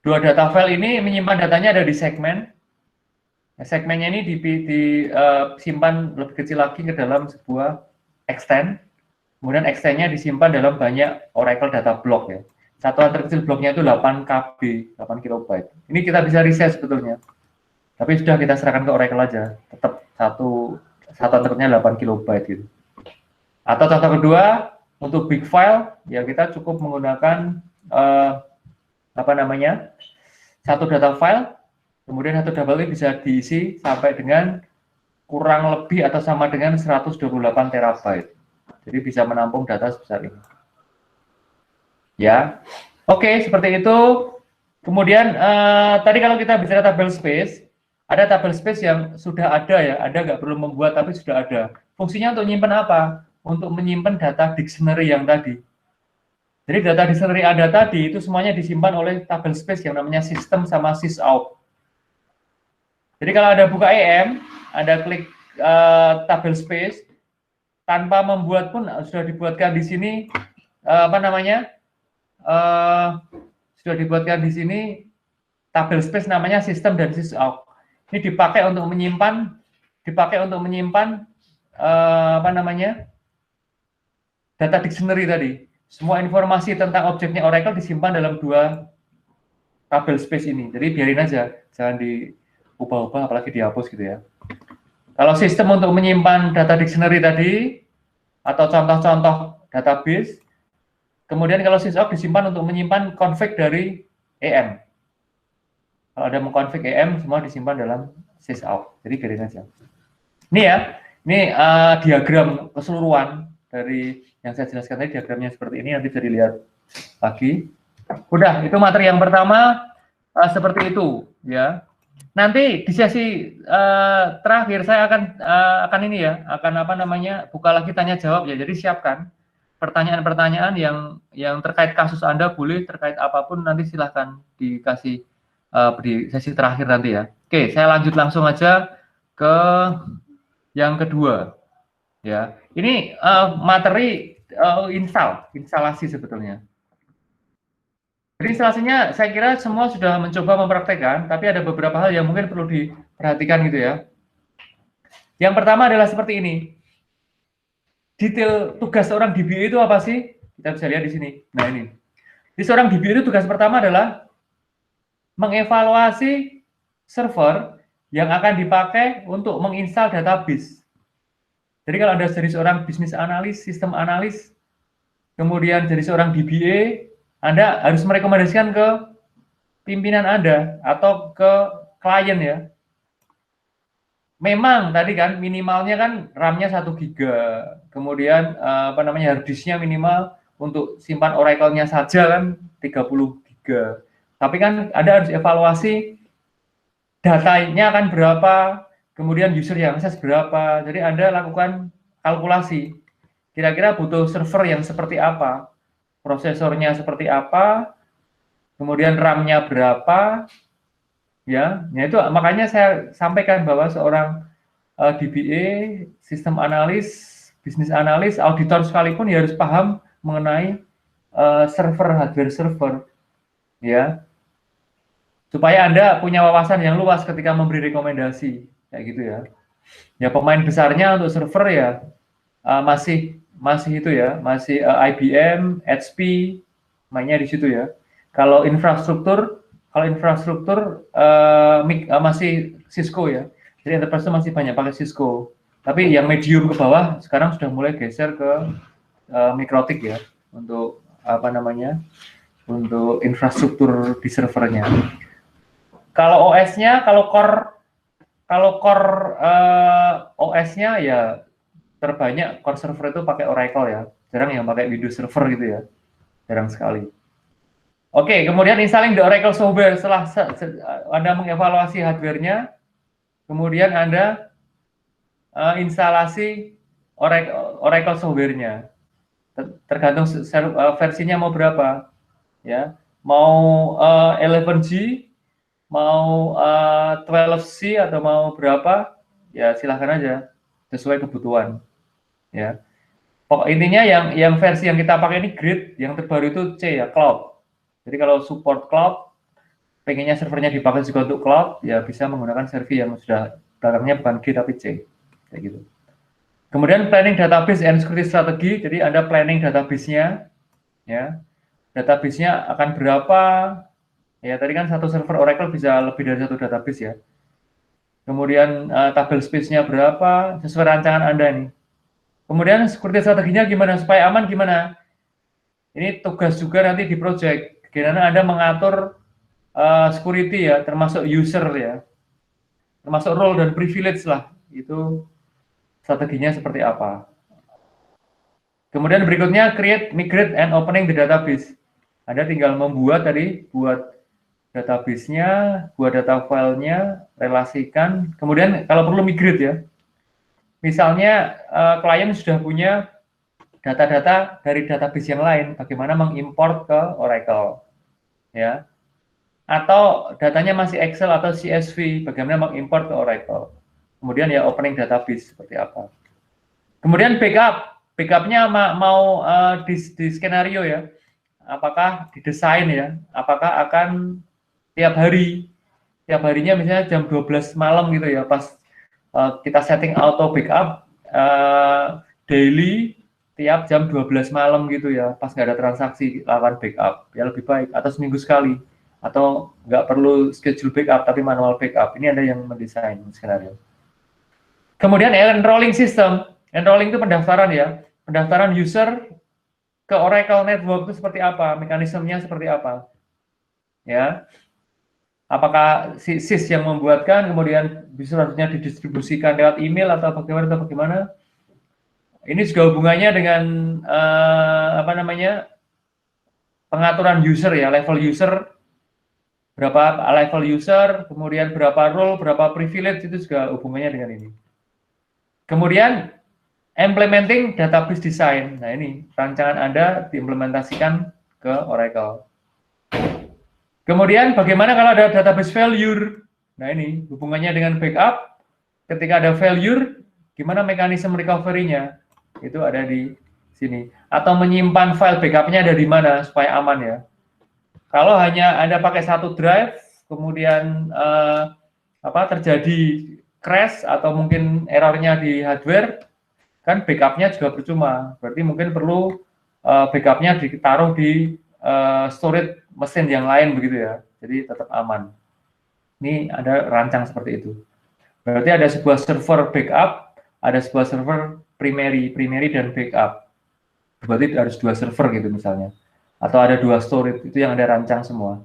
2 data file ini menyimpan datanya ada di segmen. Nah, segmennya ini disimpan lebih kecil lagi ke dalam sebuah extend. Kemudian extendnya disimpan dalam banyak Oracle data block ya. Satuan terkecil bloknya itu 8 KB, 8 kilobyte. Ini kita bisa reset sebetulnya. Tapi sudah kita serahkan ke Oracle aja. Tetap satuan terkecilnya 8 kilobyte gitu. Atau contoh kedua, untuk big file, ya kita cukup menggunakan apa namanya, satu data file, kemudian satu double ini bisa diisi sampai dengan kurang lebih atau sama dengan 128 terabyte. Jadi bisa menampung data sebesar ini. Ya, oke, seperti itu. Kemudian tadi kalau kita bicara tabel space, ada tabel space yang sudah ada ya, ada nggak perlu membuat tapi sudah ada. Fungsinya untuk menyimpan apa? Untuk menyimpan data dictionary yang tadi. Jadi data dictionary ada tadi itu semuanya disimpan oleh tabel space yang namanya system sama sysout. Jadi kalau Anda buka EM, Anda klik tabel space, tanpa membuat pun sudah dibuatkan di sini apa namanya? Sudah dibuatkan di sini tabel space namanya system dan sysout. Ini dipakai untuk menyimpan apa namanya? Data dictionary tadi. Semua informasi tentang objeknya Oracle disimpan dalam 2 tabel space ini. Jadi biarin aja, jangan diubah-ubah apalagi dihapus gitu ya. Kalau sistem untuk menyimpan data dictionary tadi atau contoh-contoh database, kemudian kalau sysout disimpan untuk menyimpan config dari EM. Kalau ada mengkonfig EM, semua disimpan dalam sysout. Jadi biarin aja. Ini ya, ini diagram keseluruhan dari yang saya jelaskan tadi, diagramnya seperti ini, nanti bisa dilihat lagi. Udah, itu materi yang pertama seperti itu ya. Nanti di sesi terakhir saya akan ini ya, akan apa namanya, buka lagi tanya jawab ya. Jadi siapkan pertanyaan-pertanyaan yang terkait kasus Anda, boleh terkait apapun nanti silahkan dikasih di sesi terakhir nanti ya. Oke, saya lanjut langsung aja ke Yang kedua, ya, ini materi instalasi sebetulnya. Jadi instalasinya saya kira semua sudah mencoba mempraktekkan, tapi ada beberapa hal yang mungkin perlu diperhatikan gitu ya. Yang pertama adalah seperti ini. Detail tugas seorang DBA itu apa sih? Kita bisa lihat di sini. Nah ini. Di seorang DBA itu tugas pertama adalah mengevaluasi server yang akan dipakai untuk menginstal database. Jadi kalau Anda jadi seorang bisnis analis, sistem analis, kemudian jadi seorang DBA, Anda harus merekomendasikan ke pimpinan Anda atau ke klien ya. Memang tadi kan minimalnya kan RAM-nya 1 giga, kemudian hard disk-nya minimal untuk simpan Oracle-nya saja kan 30 giga. Tapi kan Anda harus evaluasi datanya akan berapa, kemudian user yang akses berapa. Jadi Anda lakukan kalkulasi. Kira-kira butuh server yang seperti apa, prosesornya seperti apa, kemudian RAM-nya berapa, ya. Nah itu makanya saya sampaikan bahwa seorang DBA, sistem analis, bisnis analis, auditor sekalipun ya harus paham mengenai server, hardware server, ya. Supaya Anda punya wawasan yang luas ketika memberi rekomendasi, kayak gitu ya. Ya pemain besarnya untuk server ya masih itu ya, masih IBM, HP, mainnya di situ ya. Kalau infrastruktur masih Cisco ya. Jadi enterprise masih banyak pakai Cisco. Tapi yang medium ke bawah sekarang sudah mulai geser ke Mikrotik ya untuk untuk infrastruktur di servernya. Kalau OS-nya, kalau core OS-nya ya terbanyak core server itu pakai Oracle ya. Jarang yang pakai Windows Server gitu ya. Jarang sekali. Oke, kemudian installing the Oracle software. Setelah Anda mengevaluasi hardware-nya, kemudian Anda instalasi Oracle software-nya. Tergantung versinya mau berapa. Ya, mau 11G, mau 12C atau mau berapa, ya silahkan aja sesuai kebutuhan. Ya, pokok intinya yang versi yang kita pakai ini Grid, yang terbaru itu C ya, Cloud. Jadi kalau support Cloud, pengennya servernya dipakai juga untuk Cloud, ya bisa menggunakan server yang sudah belakangnya bukan G tapi C, kayak gitu. Kemudian planning database and security strategi, jadi Anda planning database-nya, ya, database-nya akan berapa. Ya, tadi kan satu server Oracle bisa lebih dari satu database ya. Kemudian tabel space-nya berapa, sesuai rancangan Anda nih. Kemudian security strateginya gimana, supaya aman gimana. Ini tugas juga nanti di project. Bagaimana Anda mengatur security ya, termasuk user ya. Termasuk role dan privilege lah. Itu strateginya seperti apa. Kemudian berikutnya create, migrate, and opening the database. Anda tinggal membuat tadi, buat database-nya, buat data filenya, relasikan, kemudian kalau perlu migrate ya. Misalnya klien sudah punya data-data dari database yang lain, bagaimana mengimport ke Oracle, ya. Atau datanya masih Excel atau CSV, bagaimana mengimport ke Oracle. Kemudian ya opening database seperti apa. Kemudian backupnya mau di skenario ya. Apakah didesain ya? Apakah akan tiap harinya misalnya jam 12 malam gitu ya, pas kita setting auto backup daily tiap jam 12 malam gitu ya, pas nggak ada transaksi lakukan backup, ya lebih baik, atau seminggu sekali, atau nggak perlu schedule backup tapi manual backup. Ini ada yang mendesain skenario. Kemudian enrolling system, enrolling itu pendaftaran ya, pendaftaran user ke Oracle Network itu seperti apa, mekanismenya seperti apa, ya. Apakah SIS yang membuatkan, kemudian bisa harusnya didistribusikan lewat email atau bagaimana? Ini juga hubungannya dengan pengaturan user ya, level user, berapa level user, kemudian berapa role, berapa privilege, itu juga hubungannya dengan ini. Kemudian implementing database design. Nah ini rancangan Anda diimplementasikan ke Oracle. Kemudian bagaimana kalau ada database failure? Nah ini hubungannya dengan backup. Ketika ada failure, Gimana mekanisme recovery-nya? Itu ada di sini. Atau menyimpan file backup-nya ada di mana supaya aman ya. Kalau hanya Anda pakai satu drive, kemudian terjadi crash atau mungkin errornya di hardware, kan backupnya juga percuma. Berarti mungkin perlu backupnya ditaruh di storage mesin yang lain begitu ya. Jadi tetap aman. Ini ada rancang seperti itu. Berarti ada sebuah server backup, ada sebuah server primary dan backup. Berarti harus 2 server gitu misalnya. Atau ada 2 storage, itu yang ada rancang semua.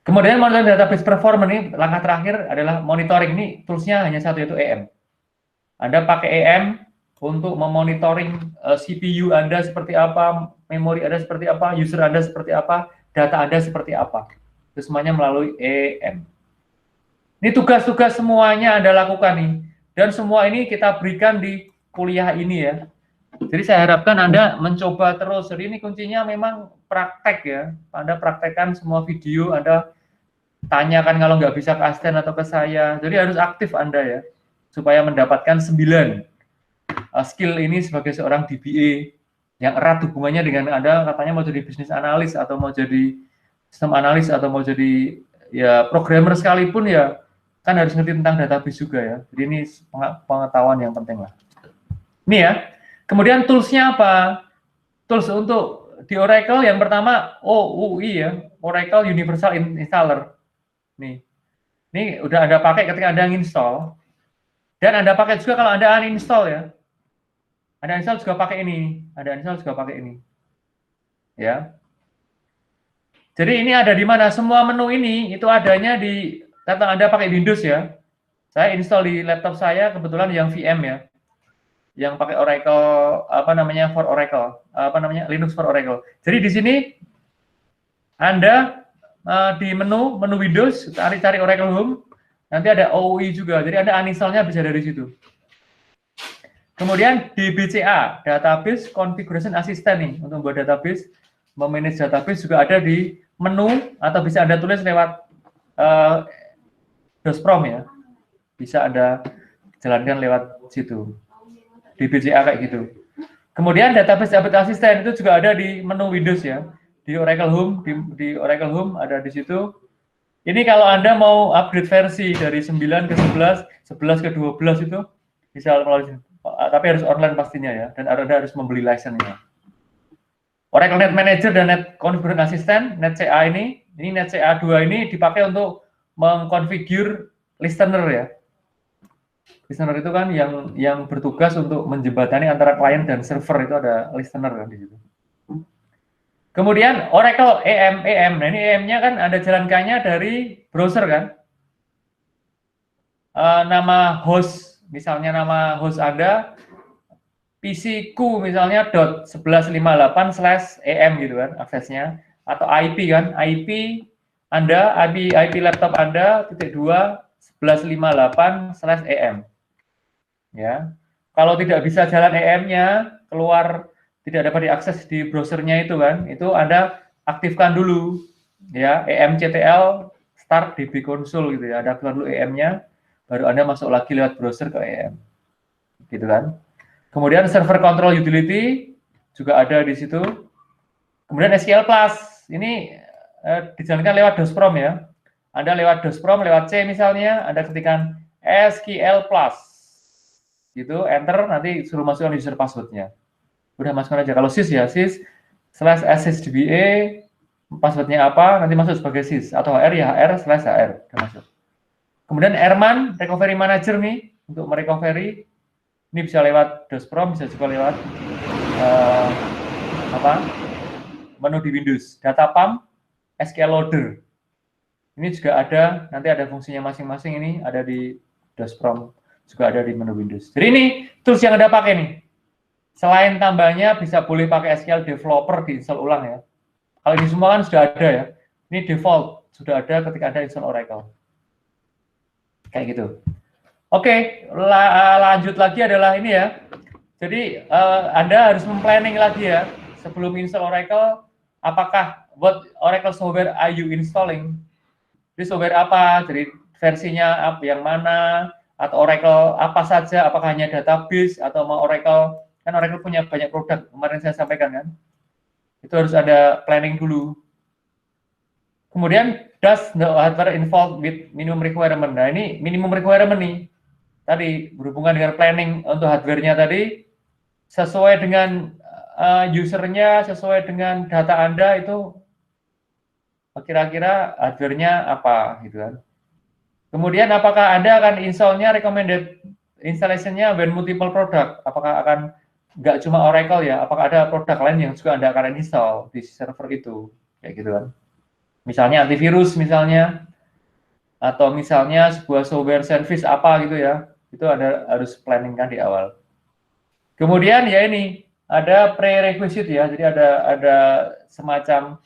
Kemudian monitoring database performance ini, langkah terakhir adalah monitoring. Ini toolsnya hanya satu, yaitu EM. Anda pakai EM untuk memonitoring CPU Anda seperti apa, memori Anda seperti apa, user Anda seperti apa, data Anda seperti apa. Itu semuanya melalui EM. Ini tugas-tugas semuanya Anda lakukan nih. Dan semua ini kita berikan di kuliah ini ya. Jadi saya harapkan Anda mencoba terus. Jadi ini kuncinya memang praktek ya. Anda praktekkan semua video, Anda tanyakan kalau nggak bisa ke Asten atau ke saya. Jadi harus aktif Anda ya. Supaya mendapatkan 9 skill ini sebagai seorang DBA yang erat hubungannya dengan Anda katanya mau jadi bisnis analis atau mau jadi sistem analis atau mau jadi ya programmer sekalipun ya kan harus ngerti tentang database juga ya. Jadi ini pengetahuan yang penting lah. Ini ya. Kemudian toolsnya apa? Tools untuk di Oracle yang pertama OUI ya, Oracle Universal Installer. Nih. Ini udah Anda pakai ketika Anda install. Dan Anda pakai juga kalau Anda uninstall ya. Anda install juga pakai ini. Anda install juga pakai ini. Ya. Jadi ini ada di mana? Semua menu ini itu adanya di data Anda pakai Windows ya. Saya install di laptop saya kebetulan yang VM ya. Yang pakai Oracle for Oracle, Linux for Oracle. Jadi di sini Anda di menu Windows cari Oracle Home, nanti ada OUI juga. Jadi Anda uninstall-nya bisa dari situ. Kemudian di BCA, Database Configuration Assistant nih untuk buat database, memanage database juga ada di menu atau bisa Anda tulis lewat DOS-PROM ya. Bisa Anda jalankan lewat situ. Di BCA kayak gitu. Kemudian database assistant itu juga ada di menu Windows ya. Di Oracle Home, di Oracle Home ada di situ. Ini kalau Anda mau upgrade versi dari 9 ke 11, 11 ke 12 itu bisa melalui sini. Tapi harus online pastinya ya, dan Anda harus membeli license-nya. Oracle Net Manager dan Net Configuration Assistant, NetCA ini NetCA 2 ini dipakai untuk mengkonfigur listener ya. Listener itu kan yang bertugas untuk menjembatani antara klien dan server, itu ada listener kan di situ. Kemudian Oracle EM. Nah ini EM-nya kan ada jalankannya dari browser kan. Nama host, misalnya nama host Anda, PC-ku misalnya .1158/EM gitu kan aksesnya. Atau IP kan, IP Anda, IP laptop Anda, .2.1158/EM. Ya, kalau tidak bisa jalan EM-nya, keluar tidak dapat diakses di browsernya itu kan, itu Anda aktifkan dulu ya EMCTL start DB console gitu ya, Anda aktifkan dulu EM-nya, baru Anda masuk lagi lewat browser ke EM, gitu kan. Kemudian server control utility juga ada di situ. Kemudian SQL Plus ini dijalankan lewat DOS-PROM ya. Anda lewat DOS-PROM, lewat C misalnya, Anda ketikkan SQL Plus. Gitu, enter, nanti suruh masukkan user passwordnya. Udah masukkan aja. Kalau sys ya, sys/sysdba, passwordnya apa, nanti masuk sebagai sys. Atau hr ya, hr/hr. Udah masuk. Kemudian Airman, recovery manager nih, untuk merecovery. Ini bisa lewat DOS-PROM, bisa juga lewat menu di Windows. Data pump, SQL loader. Ini juga ada, nanti ada fungsinya masing-masing, ini ada di DOS-PROM. Juga ada di menu Windows. Jadi ini tools yang Anda pakai nih. Selain tambahnya bisa boleh pakai SQL Developer diinstal ulang ya. Kalau ini semua kan sudah ada ya. Ini default sudah ada ketika Anda install Oracle. Kayak gitu. Oke, lanjut lagi adalah ini ya. Jadi Anda harus memplanning lagi ya sebelum install Oracle. Apakah what Oracle software are you installing? Jadi software apa? Jadi versinya yang mana? atau Oracle apa saja, apakah hanya database atau mau Oracle, kan Oracle punya banyak produk, kemarin saya sampaikan kan, itu harus ada planning dulu. Kemudian, does the hardware involved with minimum requirement? Nah, ini minimum requirement nih, tadi berhubungan dengan planning untuk hardware-nya tadi, sesuai dengan usernya, sesuai dengan data Anda itu, kira-kira hardware-nya apa, gitu kan. Kemudian apakah Anda akan install-nya recommended installation-nya when multiple product? Apakah akan nggak cuma Oracle ya? Apakah ada produk lain yang juga Anda akan install di server itu? Kayak gitu kan. Misalnya antivirus misalnya, atau misalnya sebuah software service apa gitu ya. Itu harus planning kan di awal. Kemudian ya ini, ada prerequisite ya. Jadi ada semacam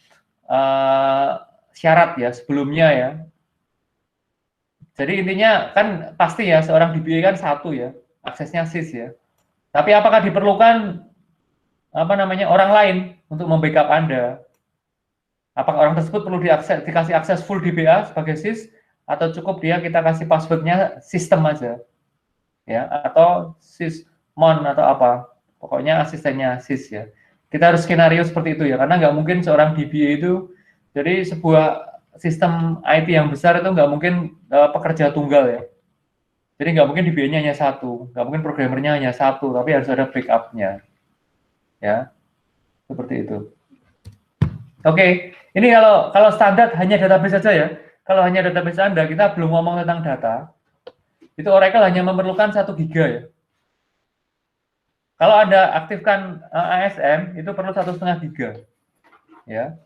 syarat ya sebelumnya ya. Jadi intinya kan pasti ya seorang DBA kan satu ya, aksesnya SIS ya. Tapi apakah diperlukan orang lain untuk membackup Anda? Apakah orang tersebut perlu dikasih akses full DBA sebagai SIS atau cukup dia kita kasih passwordnya sistem aja? Ya, atau sysmon atau apa? Pokoknya asistennya SIS ya. Kita harus skenario seperti itu ya, karena nggak mungkin seorang DBA itu jadi sebuah sistem IT yang besar itu nggak mungkin pekerja tunggal ya. Jadi nggak mungkin DBA-nya hanya satu, nggak mungkin programmernya hanya satu, tapi harus ada backup-nya. Ya, seperti itu. Oke, ini kalau standar hanya database saja ya. Kalau hanya database Anda, kita belum ngomong tentang data. Itu Oracle hanya memerlukan 1 giga ya. Kalau Anda aktifkan ASM, itu perlu 1,5 giga. Ya.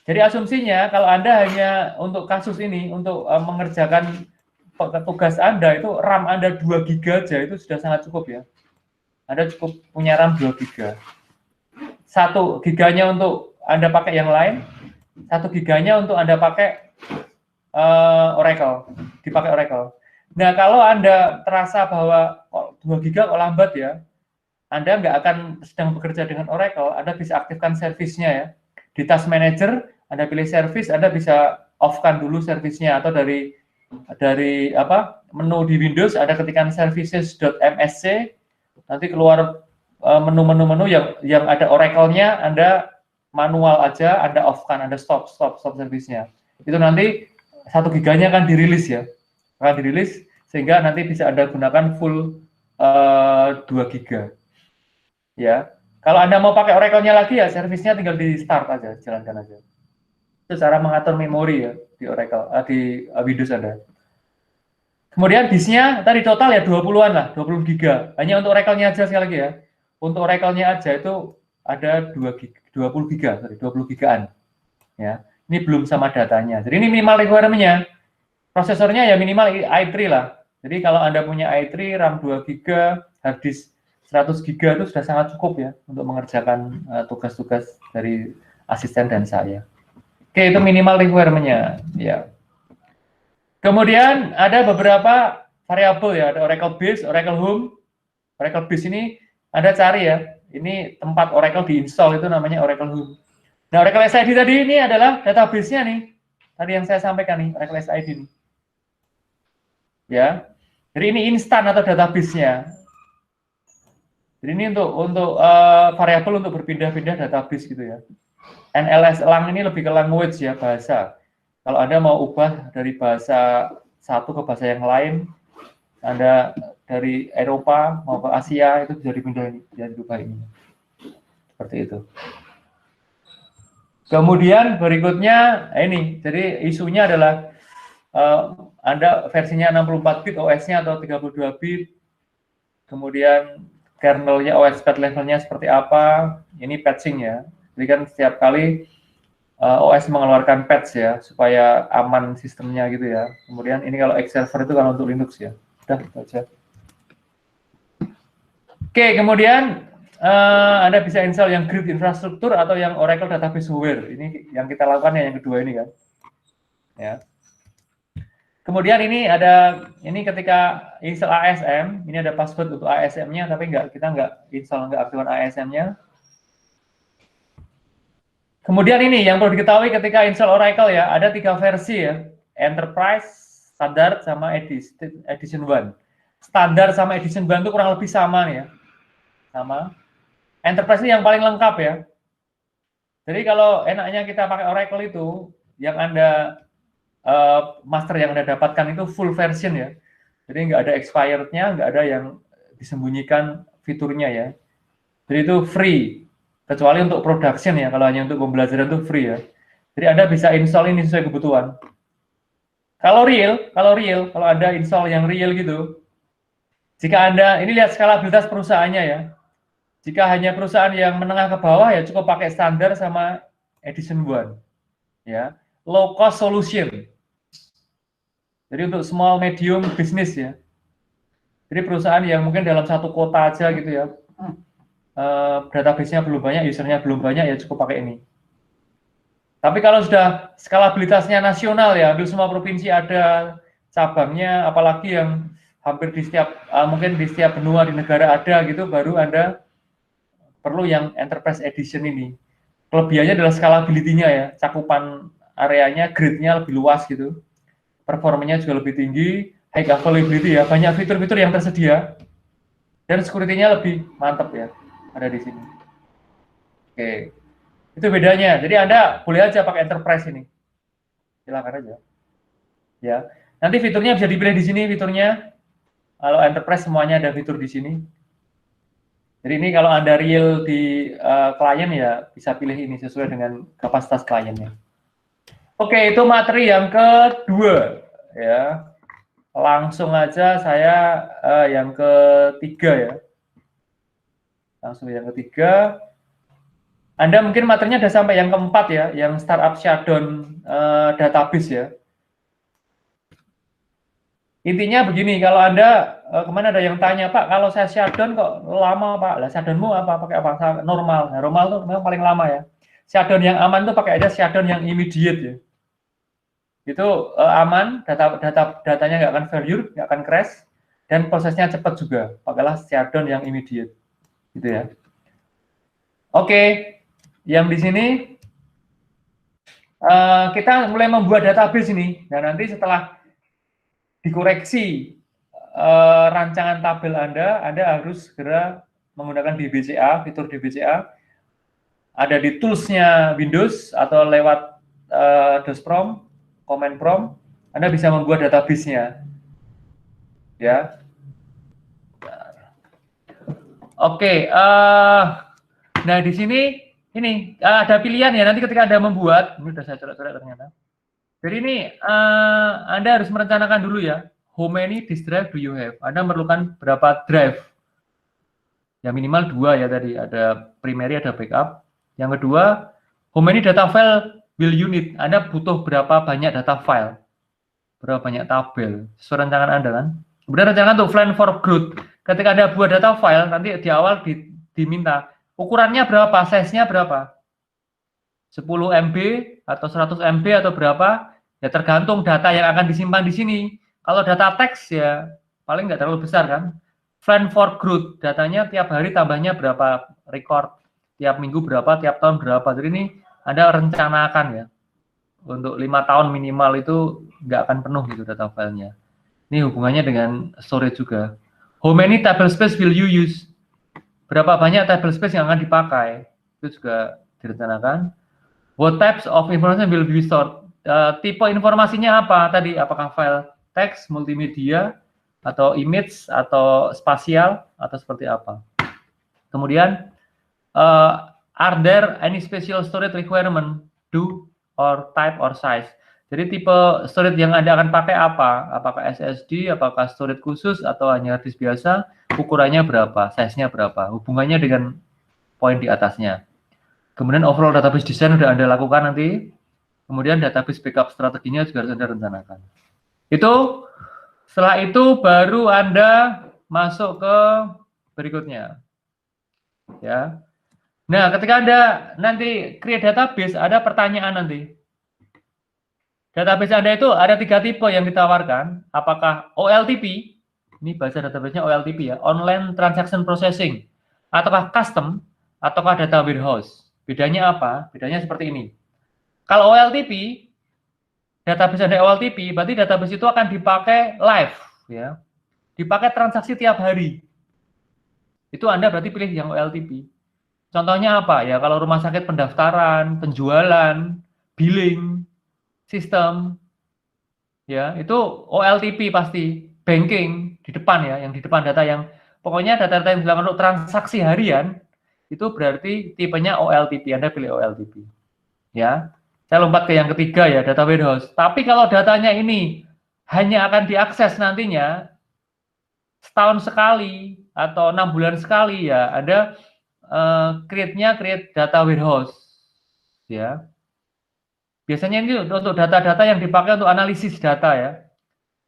Jadi asumsinya kalau Anda hanya untuk kasus ini, untuk mengerjakan tugas Anda, itu RAM Anda 2 giga aja, itu sudah sangat cukup ya. Anda cukup punya RAM 2 giga. 1 giganya untuk Anda pakai yang lain, 1 giganya untuk Anda pakai Oracle, dipakai Oracle. Nah, kalau Anda terasa bahwa 2 giga kok lambat ya, Anda nggak akan sedang bekerja dengan Oracle, Anda bisa aktifkan servisnya ya. Di Task Manager, Anda pilih service, Anda bisa off-kan dulu servisnya, atau dari menu di Windows ada ketikan services.msc, nanti keluar menu yang ada Oracle-nya, Anda manual aja, Anda off-kan, Anda stop servisnya. Itu nanti 1 giganya akan dirilis ya, akan dirilis sehingga nanti bisa Anda gunakan full 2 giga. Ya, kalau Anda mau pakai Oracle-nya lagi ya, servisnya tinggal di start aja, jalankan aja. Itu cara mengatur memori ya di Oracle, di Windows Anda. Kemudian disknya tadi total ya 20-an lah, 20 giga. Hanya untuk Oracle-nya aja sekali lagi ya. Untuk Oracle-nya aja itu ada 20 giga, sorry, 20 gigaan. Ya, ini belum sama datanya. Jadi ini minimal requirement-nya. Prosesornya ya minimal i3 lah. Jadi kalau Anda punya i3, RAM 2 giga, hard disk 100 giga itu sudah sangat cukup ya untuk mengerjakan tugas-tugas dari asisten dan saya. Oke, itu minimal requirement-nya. Ya. Kemudian ada beberapa variabel ya, ada Oracle Base, Oracle Home. Oracle Base ini Anda cari ya, ini tempat Oracle diinstal itu namanya Oracle Home. Nah, Oracle SID tadi ini adalah database-nya nih. Tadi yang saya sampaikan nih, Oracle SID nih. Ya. Jadi ini instan atau database-nya. Jadi ini untuk variabel untuk berpindah-pindah database gitu ya. NLS lang ini lebih ke language ya, bahasa. Kalau Anda mau ubah dari bahasa satu ke bahasa yang lain, Anda dari Eropa mau ke Asia, itu bisa dipindah ini, bisa dirubah ini. Seperti itu. Kemudian berikutnya ini, jadi isunya adalah Anda versinya 64 bit OS-nya atau 32 bit. Kemudian kernelnya OS pad levelnya seperti apa? Ini patching ya. Jadi kan setiap kali OS mengeluarkan patch ya supaya aman sistemnya gitu ya. Kemudian ini kalau X server itu kalau untuk Linux ya. Udah itu aja. Oke, kemudian Anda bisa install yang grid infrastruktur atau yang Oracle Database Software. Ini yang kita lakukan ya, yang kedua ini kan. Ya. Kemudian ini ada, ini ketika install ASM, ini ada password untuk ASM-nya, tapi kita nggak install, nggak aktifkan ASM-nya. Kemudian ini yang perlu diketahui ketika install Oracle ya, ada 3 versi ya, Enterprise, Standard, sama Edition 1. standar sama edition bahan itu kurang lebih sama nih ya. Sama. Enterprise ini yang paling lengkap ya. Jadi kalau enaknya kita pakai Oracle itu, yang Anda master yang Anda dapatkan itu full version ya. Jadi nggak ada expired-nya, nggak ada yang disembunyikan fiturnya ya. Jadi itu free, kecuali untuk production ya. Kalau hanya untuk pembelajaran itu free ya. Jadi Anda bisa install ini sesuai kebutuhan. Kalau Anda install yang real gitu, jika Anda, ini lihat skalabilitas perusahaannya ya. Jika hanya perusahaan yang menengah ke bawah ya cukup pakai standar sama edition 1. Ya, low cost solution. Jadi untuk small medium business ya. Jadi perusahaan yang mungkin dalam satu kota aja gitu ya, database-nya belum banyak, usernya belum banyak ya cukup pakai ini. Tapi kalau sudah skalabilitasnya nasional ya, hampir semua provinsi ada cabangnya, apalagi yang hampir di setiap mungkin di setiap benua di negara ada gitu, baru Anda perlu yang Enterprise Edition ini. Kelebihannya adalah scalability-nya ya, cakupan areanya, grid-nya lebih luas gitu, performanya juga lebih tinggi, high availability ya, banyak fitur-fitur yang tersedia, dan security-nya lebih mantap ya, ada di sini. Oke. Itu bedanya. Jadi Anda boleh aja pakai Enterprise ini. Silakan aja. Ya. Nanti fiturnya bisa dipilih di sini fiturnya. Kalau Enterprise semuanya ada fitur di sini. Jadi ini kalau Anda real di klien ya bisa pilih ini sesuai dengan kapasitas kliennya. Oke, itu materi yang kedua ya. Langsung aja saya yang ketiga ya. Langsung yang ketiga. Anda mungkin materinya ada sampai yang keempat ya, yang startup shutdown database ya. Intinya begini, kalau Anda, kemana ada yang tanya, Pak, kalau saya shutdown kok lama, Pak? Lah shutdownmu apa? Pakai apa? Normal. Nah, normal tuh memang paling lama ya. Shutdown yang aman tuh pakai aja shutdown yang immediate ya. Itu aman, datanya nggak akan failure, nggak akan crash, dan prosesnya cepat juga. Pakailah shutdown yang immediate. Gitu ya. Oke. Yang di sini kita mulai membuat database ini. Nah, nanti setelah dikoreksi rancangan tabel Anda harus segera menggunakan DBCA, fitur DBCA. Ada di tools-nya Windows atau lewat DOS prompt, command prompt, Anda bisa membuat database-nya. Ya. Oke, nah di sini ini ada pilihan ya, nanti ketika Anda membuat, ini sudah saya coret-coret ternyata. Jadi ini Anda harus merencanakan dulu ya, how many disk drive do you have? Anda memerlukan berapa drive? Ya minimal 2 ya tadi, ada primary, ada backup. Yang kedua, how many data file will you need? Anda butuh berapa banyak data file? Berapa banyak tabel? Sesuai rancangan Anda kan? Kemudian rencanakan untuk plan for growth. Ketika Anda buat data file, nanti di awal diminta ukurannya berapa, size-nya berapa? 10 MB atau 100 MB atau berapa? Ya tergantung data yang akan disimpan di sini. Kalau data teks ya paling nggak terlalu besar kan. Plan for growth, datanya tiap hari tambahnya berapa record, tiap minggu berapa, tiap tahun berapa. Jadi ini Anda rencanakan ya. Untuk 5 tahun minimal itu nggak akan penuh gitu data filenya. Ini hubungannya dengan storage juga. How many table space will you use? Berapa banyak table space yang akan dipakai? Itu juga direncanakan. What types of information will be stored? Tipe informasinya apa tadi? Apakah file teks, multimedia, atau image, atau spasial, atau seperti apa? Kemudian, are there any special storage requirement, do, or type, or size? Jadi tipe storage yang Anda akan pakai apa? Apakah SSD, apakah storage khusus, atau hanya disk biasa? Ukurannya berapa? Size-nya berapa? Hubungannya dengan poin di atasnya. Kemudian overall database design sudah Anda lakukan nanti. Kemudian database backup strateginya juga harus Anda rencanakan. Itu, setelah itu baru Anda masuk ke berikutnya. Ya. Nah, ketika Anda nanti create database, ada pertanyaan nanti. Database Anda itu ada 3 tipe yang ditawarkan. Apakah OLTP, ini bahasa database-nya OLTP ya, Online Transaction Processing, ataukah custom, ataukah data warehouse. Bedanya apa? Bedanya seperti ini. Kalau OLTP, database Anda OLTP, berarti database itu akan dipakai live, ya. dipakai transaksi tiap hari. Itu Anda berarti pilih yang OLTP. Contohnya apa? Ya kalau rumah sakit pendaftaran, penjualan, billing, sistem, ya itu OLTP pasti. Banking di depan ya, yang di depan data yang pokoknya data-data yang digunakan untuk transaksi harian itu berarti tipenya OLTP. Anda pilih OLTP. Ya, saya lompat ke yang ketiga ya, data warehouse. Tapi kalau datanya ini hanya akan diakses nantinya setahun sekali atau 6 bulan sekali ya, Anda create data warehouse ya. Biasanya ini untuk data-data yang dipakai untuk analisis data ya.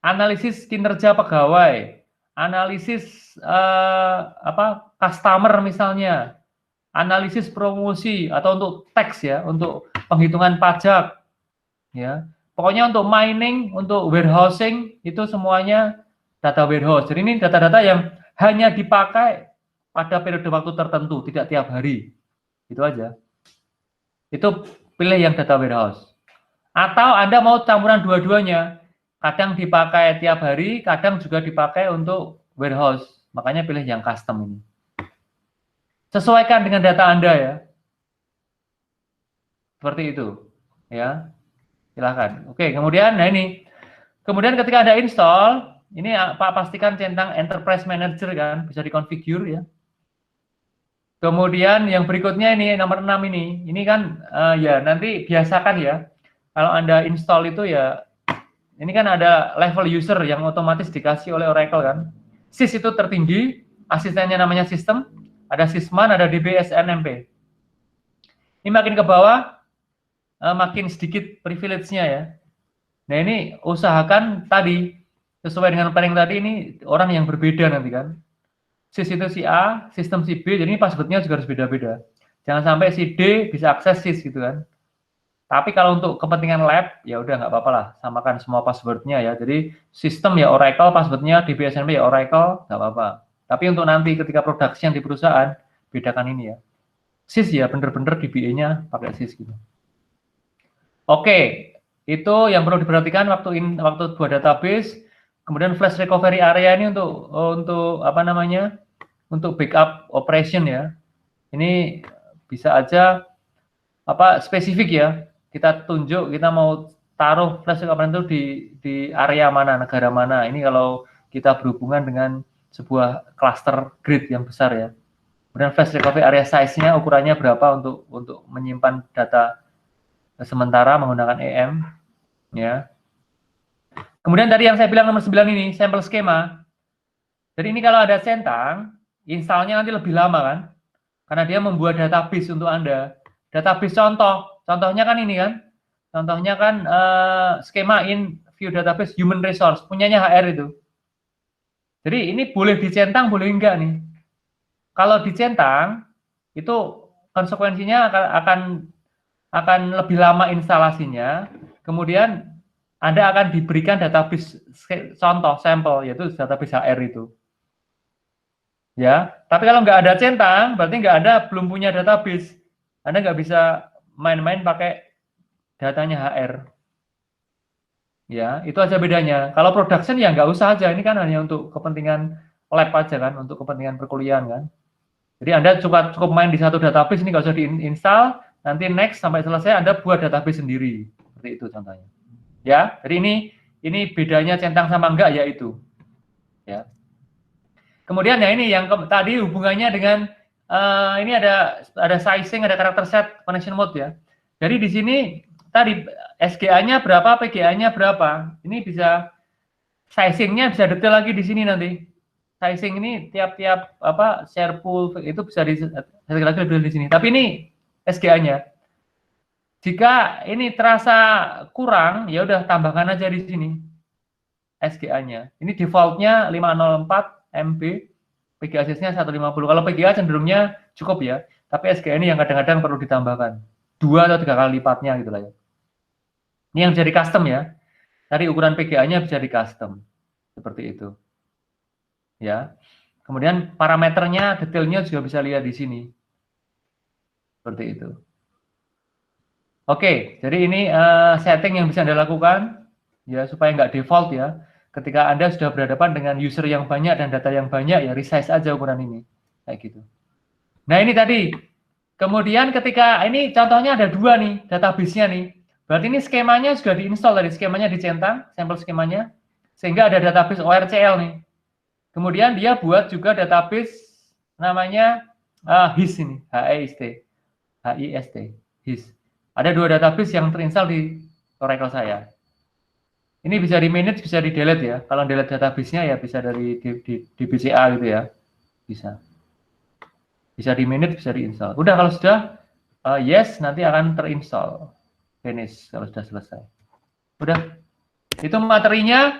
Analisis kinerja pegawai, analisis customer misalnya, analisis promosi atau untuk tax ya, untuk penghitungan pajak ya. Pokoknya untuk mining, untuk warehousing itu semuanya data warehouse. Jadi ini data-data yang hanya dipakai pada periode waktu tertentu, tidak tiap hari. Itu aja. Itu pilih yang data warehouse. Atau Anda mau campuran dua-duanya. Kadang dipakai tiap hari, kadang juga dipakai untuk warehouse. Makanya pilih yang custom ini. Sesuaikan dengan data Anda ya. Seperti itu. Ya. Silahkan. Oke, kemudian nah ini. Kemudian ketika Anda install, ini Pak pastikan centang Enterprise Manager kan, bisa dikonfigur ya. Kemudian yang berikutnya ini nomor 6 ini. Ini kan ya nanti biasakan ya. Kalau Anda install itu ya ini kan ada level user yang otomatis dikasih oleh Oracle kan. SIS itu tertinggi, asistennya namanya sistem, ada sysman, ada DBS, NMP. Ini makin ke bawah, makin sedikit privilege-nya ya. Nah ini usahakan tadi, sesuai dengan planning tadi ini orang yang berbeda nanti kan. SIS itu si A, sistem si B, jadi ini password-nya juga harus beda-beda. Jangan sampai si D bisa akses SIS gitu kan. Tapi kalau untuk kepentingan lab, ya udah nggak apa-apa lah, samakan semua passwordnya ya. Jadi sistem ya Oracle, passwordnya DBSNP ya Oracle, nggak apa-apa. Tapi untuk nanti ketika production di perusahaan, bedakan ini ya. SIS ya bener-bener DBA-nya pakai SIS gitu. Oke, itu yang perlu diperhatikan waktu buat database. Kemudian flash recovery area ini untuk apa namanya? Untuk backup operation ya. Ini bisa aja apa spesifik ya. Kita tunjuk kita mau taruh flash recovery itu di area mana, negara mana. Ini kalau kita berhubungan dengan sebuah cluster grid yang besar ya. Kemudian flash recovery area size-nya ukurannya berapa untuk menyimpan data sementara menggunakan EM ya. Kemudian tadi yang saya bilang nomor 9 ini sampel skema. Jadi ini kalau ada centang, installnya nanti lebih lama kan? Karena dia membuat database untuk Anda. Database contohnya kan ini kan? Contohnya kan skema in view database human resource, punyanya HR itu. Jadi ini boleh dicentang, boleh enggak nih. Kalau dicentang, itu konsekuensinya akan lebih lama instalasinya. Kemudian Anda akan diberikan database contoh, sampel, yaitu database HR itu. Ya, tapi kalau nggak ada centang, berarti belum punya database. Anda nggak bisa main-main pakai datanya HR. Ya, itu aja bedanya. Kalau production ya nggak usah aja. Ini kan hanya untuk kepentingan lab aja kan, untuk kepentingan perkuliahan kan. Jadi Anda cukup main di satu database, ini nggak usah diinstal. Nanti next sampai selesai Anda buat database sendiri. Seperti itu contohnya. Ya, jadi ini bedanya centang sama enggak ya itu. Ya. Kemudian ya ini yang tadi hubungannya dengan ini ada sizing, ada karakter set, connection mode ya. Jadi di sini tadi SGA-nya berapa, PGA-nya berapa. Ini bisa sizing-nya bisa detail lagi di sini nanti. Sizing ini tiap-tiap apa share pool itu bisa lagi lebih di sini. Tapi ini SGA-nya. Jika ini terasa kurang, ya udah tambahkan aja di sini SGA-nya. Ini default-nya 504 MB, PGA nya 150. Kalau PGA cenderungnya cukup ya, tapi SGA ini yang kadang-kadang perlu ditambahkan 2 atau 3 kali lipatnya gitu lah ya. Ini yang bisa di custom ya. Tadi ukuran PGA-nya bisa di custom. Seperti itu. Ya. Kemudian parameternya, detailnya juga bisa lihat di sini. Seperti itu. Oke, jadi ini setting yang bisa Anda lakukan ya supaya nggak default ya. ketika Anda sudah berhadapan dengan user yang banyak dan data yang banyak, ya resize aja ukuran ini, kayak gitu. Nah ini tadi, kemudian ketika, ini contohnya ada 2 nih, database-nya nih. Berarti ini skemanya sudah diinstal tadi, skemanya dicentang, sampel skemanya, sehingga ada database ORCL nih. Kemudian dia buat juga database namanya HIS ini, HIST, HIS. Ada 2 database yang terinstall di Oracle saya. Ini bisa di manage, bisa di delete ya. Kalau delete database-nya ya bisa dari di BCA gitu ya. Bisa. Bisa di manage, bisa diinstal. Udah kalau sudah yes, nanti akan terinstall. Finish kalau sudah selesai. Udah. Itu materinya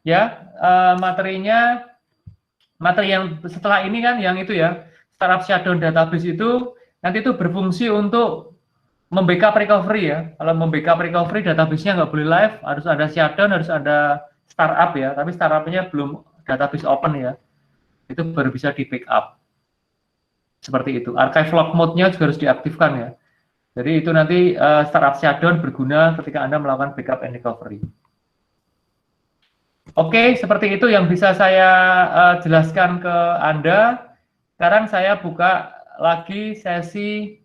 ya, materi yang setelah ini kan yang itu ya, startup shutdown database itu nanti itu berfungsi untuk membackup recovery ya. Kalau membackup recovery database-nya nggak boleh live, harus ada shutdown, harus ada startup ya. Tapi startupnya belum database open ya. Itu baru bisa di backup. Seperti itu. Archive log mode-nya juga harus diaktifkan ya. Jadi itu nanti startup shutdown berguna ketika Anda melakukan backup and recovery. Oke, seperti itu yang bisa saya jelaskan ke Anda. Sekarang saya buka lagi sesi